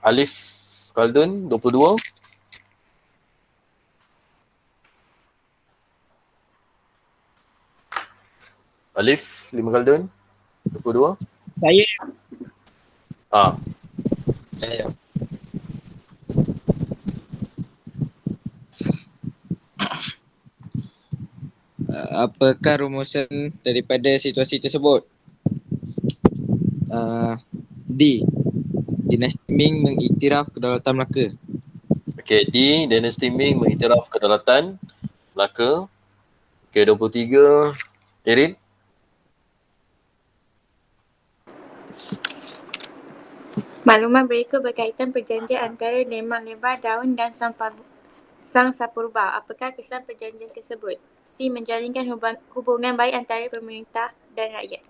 Alif Khaldun, 22. Alif, 5 Khaldun, 22. Saya. Saya. Apakah rumusan daripada situasi tersebut? D. Dinasti Ming mengiktiraf kedaulatan Melaka. Okey, D. Dinasti Ming mengiktiraf kedaulatan Melaka. Okey, 23. Erin. Maklumat berikut berkaitan perjanjian antara Demang Lebar Daun dan Sang Sapurba. Apakah kesan perjanjian tersebut? C. Menjalinkan hubungan baik antara pemerintah dan rakyat.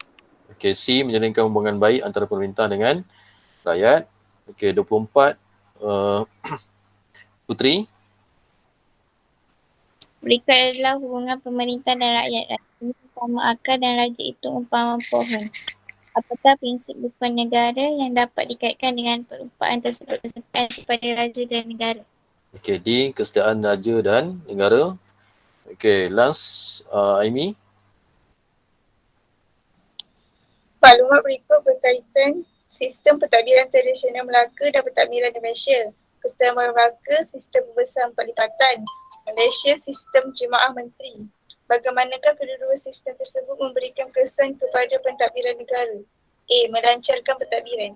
Okey, C. Menjalinkan hubungan baik antara pemerintah dengan rakyat. Okey, 24. Putri. Berikut adalah hubungan pemerintah dan rakyat. Ini umpama akar dan raja itu umpama pohon. Apakah prinsip rukun negara yang dapat dikaitkan dengan perumpamaan tersebut kesetiaan kepada raja dan negara? Okey, D. Kesetiaan raja dan negara. Okey, last, Aimi. Maklumat berikut berkaitan sistem pentadbiran tradisional Melaka dan pentadbiran di Malaysia. Kesejahteraan Melaka sistem besar 4 lipatan. Malaysia sistem jemaah menteri. Bagaimanakah kedua-dua sistem tersebut memberikan kesan kepada pentadbiran negara? A. Melancarkan pentadbiran.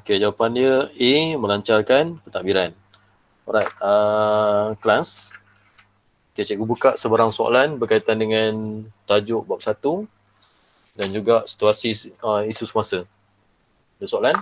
Okey, jawapan dia A, melancarkan pentadbiran. Alright, kelas. Okay, cikgu buka sebarang soalan berkaitan dengan tajuk bab 1 dan juga situasi isu semasa. Ada soalan?